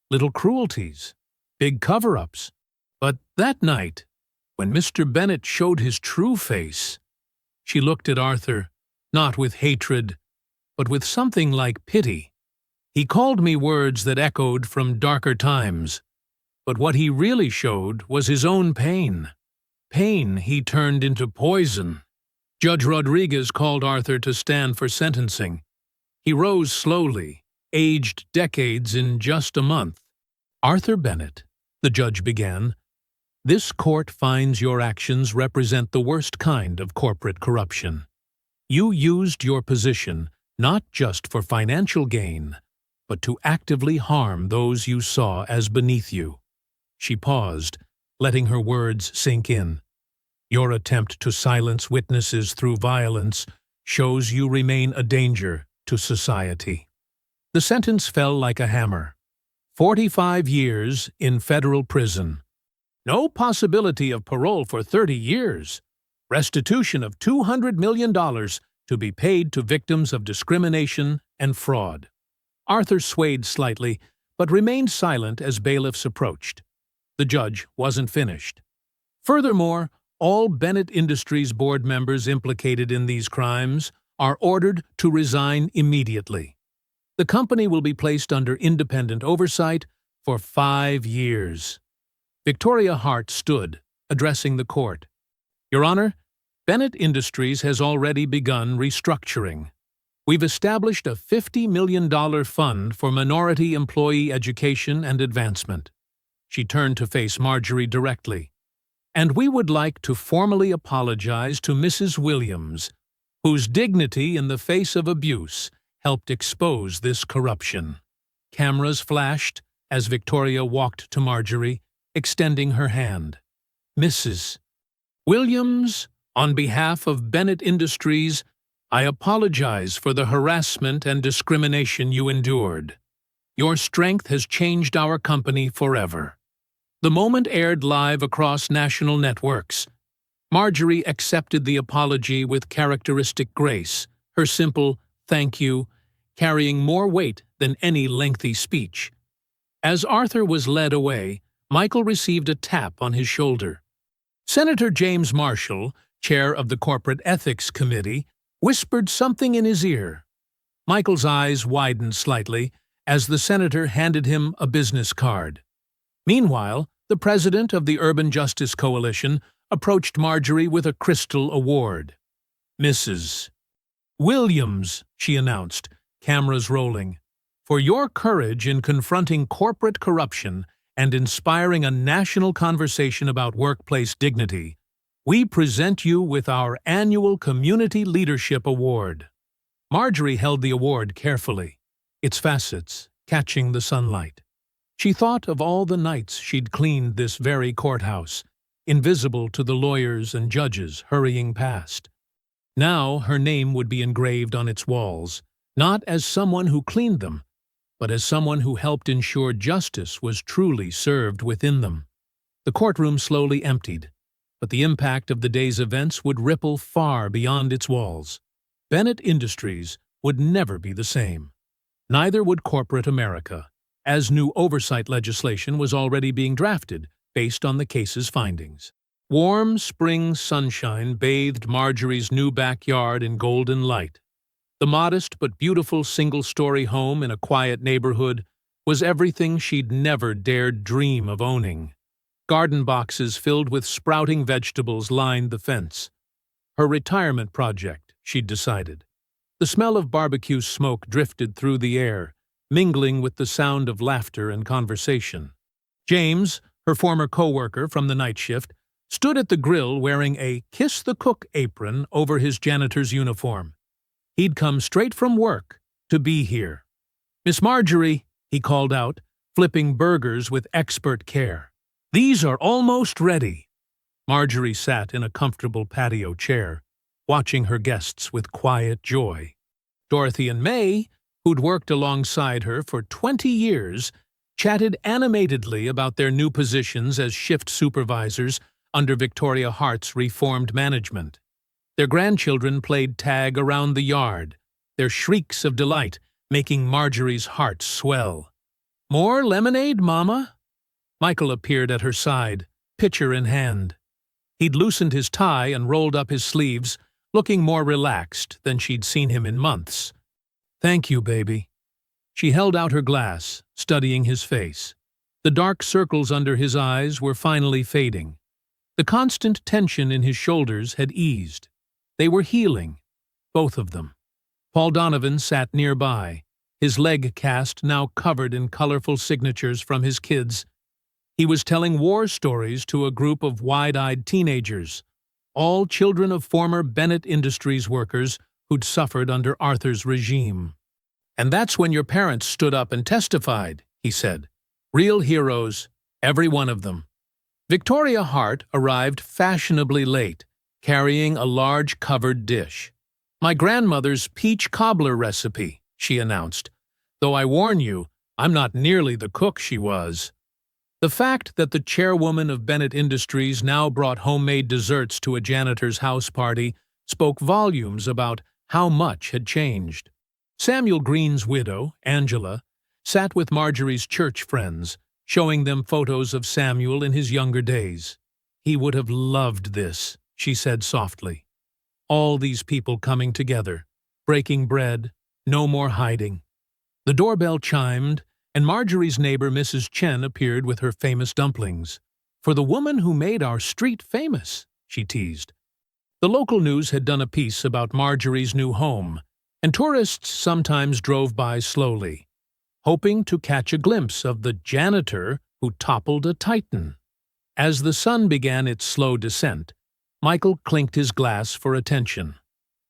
"Little cruelties, big cover-ups. But that night, when Mr. Bennett showed his true face," she looked at Arthur, not with hatred, but with something like pity. "He called me words that echoed from darker times, but what he really showed was his own pain. Pain he turned into poison." Judge Rodriguez called Arthur to stand for sentencing. He rose slowly, aged decades in just a month. "Arthur Bennett," the judge began, "this court finds your actions represent the worst kind of corporate corruption. You used your position not just for financial gain, but to actively harm those you saw as beneath you." She paused, letting her words sink in. "Your attempt to silence witnesses through violence shows you remain a danger to society." The sentence fell like a hammer. 45 years in federal prison. No possibility of parole for 30 years. Restitution of $200 million to be paid to victims of discrimination and fraud. Arthur swayed slightly, but remained silent as bailiffs approached. The judge wasn't finished. Furthermore, all Bennett Industries board members implicated in these crimes are ordered to resign immediately. The company will be placed under independent oversight for 5 years. Victoria Hart stood, addressing the court. "Your Honor, Bennett Industries has already begun restructuring. We've established a $50 million fund for minority employee education and advancement." She turned to face Marjorie directly. "And we would like to formally apologize to Mrs. Williams, whose dignity in the face of abuse helped expose this corruption." Cameras flashed as Victoria walked to Marjorie, extending her hand. "Mrs. Williams, on behalf of Bennett Industries, I apologize for the harassment and discrimination you endured. Your strength has changed our company forever." The moment aired live across national networks. Marjorie accepted the apology with characteristic grace, her simple "thank you" carrying more weight than any lengthy speech. As Arthur was led away, Michael received a tap on his shoulder. Senator James Marshall, chair of the Corporate Ethics Committee, whispered something in his ear. Michael's eyes widened slightly as the senator handed him a business card. Meanwhile, the president of the Urban Justice Coalition approached Marjorie with a crystal award. "Mrs. Williams," she announced, cameras rolling, "for your courage in confronting corporate corruption and inspiring a national conversation about workplace dignity, we present you with our annual Community Leadership Award." Marjorie held the award carefully, its facets catching the sunlight. She thought of all the nights she'd cleaned this very courthouse, invisible to the lawyers and judges hurrying past. Now her name would be engraved on its walls, not as someone who cleaned them, but as someone who helped ensure justice was truly served within them. The courtroom slowly emptied, but the impact of the day's events would ripple far beyond its walls. Bennett Industries would never be the same. Neither would corporate America, as new oversight legislation was already being drafted based on the case's findings. Warm spring sunshine bathed Marjorie's new backyard in golden light. The modest but beautiful single-story home in a quiet neighborhood was everything she'd never dared dream of owning. Garden boxes filled with sprouting vegetables lined the fence. Her retirement project, she'd decided. The smell of barbecue smoke drifted through the air, mingling with the sound of laughter and conversation. James, her former co-worker from the night shift, stood at the grill wearing a Kiss the Cook apron over his janitor's uniform. He'd come straight from work to be here. "Miss Marjorie," he called out, flipping burgers with expert care. "These are almost ready." Marjorie sat in a comfortable patio chair, watching her guests with quiet joy. Dorothy and May, who'd worked alongside her for 20 years, chatted animatedly about their new positions as shift supervisors under Victoria Hart's reformed management. Their grandchildren played tag around the yard, their shrieks of delight making Marjorie's heart swell. "More lemonade, Mama?" Michael appeared at her side, pitcher in hand. He'd loosened his tie and rolled up his sleeves, looking more relaxed than she'd seen him in months. "Thank you, baby." She held out her glass, studying his face. The dark circles under his eyes were finally fading. The constant tension in his shoulders had eased. They were healing, both of them. Paul Donovan sat nearby, his leg cast now covered in colorful signatures from his kids. He was telling war stories to a group of wide-eyed teenagers, all children of former Bennett Industries workers who'd suffered under Arthur's regime. "And that's when your parents stood up and testified," he said. "Real heroes, every one of them." Victoria Hart arrived fashionably late, carrying a large covered dish. "My grandmother's peach cobbler recipe," she announced, "though I warn you, I'm not nearly the cook she was." The fact that the chairwoman of Bennett Industries now brought homemade desserts to a janitor's house party spoke volumes about how much had changed. Samuel Green's widow, Angela, sat with Marjorie's church friends, showing them photos of Samuel in his younger days. "He would have loved this," she said softly. All these people coming together, breaking bread, no more hiding. The doorbell chimed, and Marjorie's neighbor Mrs. Chen appeared with her famous dumplings. "For the woman who made our street famous," she teased. The local news had done a piece about Marjorie's new home, and tourists sometimes drove by slowly, hoping to catch a glimpse of the janitor who toppled a titan. As the sun began its slow descent, Michael clinked his glass for attention.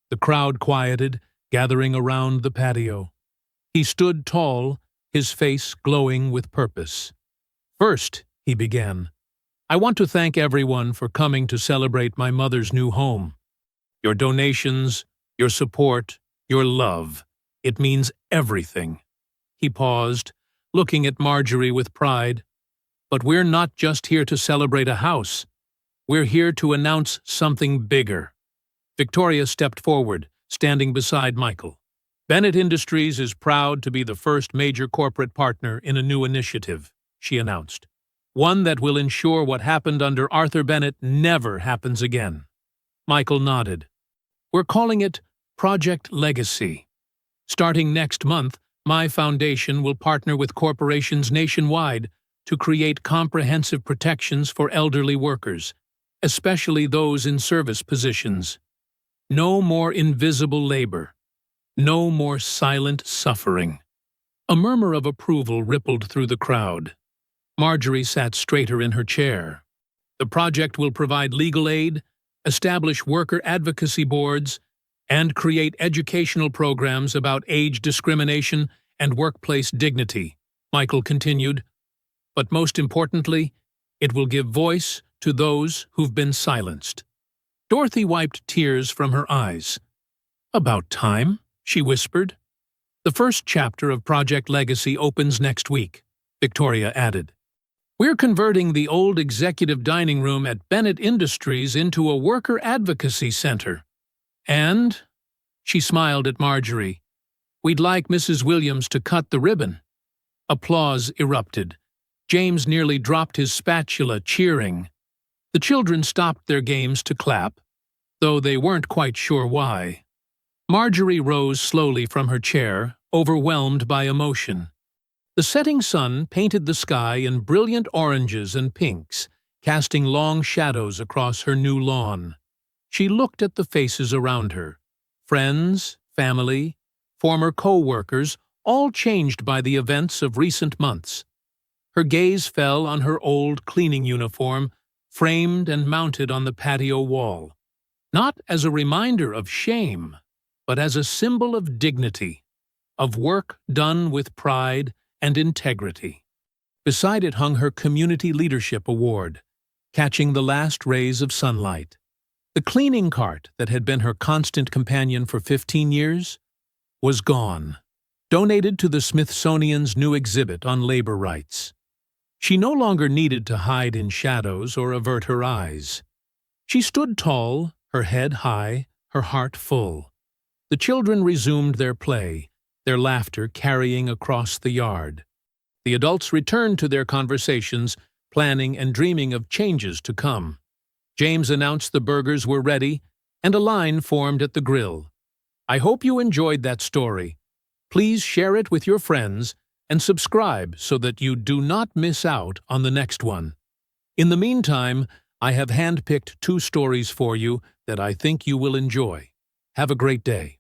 The crowd quieted, gathering around the patio. He stood tall, his face glowing with purpose. "First," he began, "I want to thank everyone for coming to celebrate my mother's new home. Your donations, your support, your love. It means everything." He paused, looking at Marjorie with pride. "But we're not just here to celebrate a house. We're here to announce something bigger." Victoria stepped forward, standing beside Michael. "Bennett Industries is proud to be the first major corporate partner in a new initiative," she announced. "One that will ensure what happened under Arthur Bennett never happens again." Michael nodded. "We're calling it Project Legacy. Starting next month, my foundation will partner with corporations nationwide to create comprehensive protections for elderly workers, especially those in service positions. No more invisible labor. No more silent suffering." A murmur of approval rippled through the crowd. Marjorie sat straighter in her chair. "The project will provide legal aid, establish worker advocacy boards, and create educational programs about age discrimination and workplace dignity," Michael continued. "But most importantly, it will give voice to those who've been silenced." Dorothy wiped tears from her eyes. "About time," she whispered. "The first chapter of Project Legacy opens next week," Victoria added. "We're converting the old executive dining room at Bennett Industries into a worker advocacy center. And," she smiled at Marjorie, "we'd like Mrs. Williams to cut the ribbon." Applause erupted. James nearly dropped his spatula, cheering. The children stopped their games to clap, though they weren't quite sure why. Marjorie rose slowly from her chair, overwhelmed by emotion. The setting sun painted the sky in brilliant oranges and pinks, casting long shadows across her new lawn. She looked at the faces around her. Friends, family, former co-workers, all changed by the events of recent months. Her gaze fell on her old cleaning uniform, framed and mounted on the patio wall, not as a reminder of shame, but as a symbol of dignity, of work done with pride and integrity. Beside it hung her Community Leadership Award, catching the last rays of sunlight. The cleaning cart that had been her constant companion for 15 years was gone, donated to the Smithsonian's new exhibit on labor rights. She no longer needed to hide in shadows or avert her eyes. She stood tall, her head high, her heart full. The children resumed their play, their laughter carrying across the yard. The adults returned to their conversations, planning and dreaming of changes to come. James announced the burgers were ready, and a line formed at the grill. I hope you enjoyed that story. Please share it with your friends and subscribe so that you do not miss out on the next one. In the meantime, I have handpicked 2 stories for you that I think you will enjoy. Have a great day.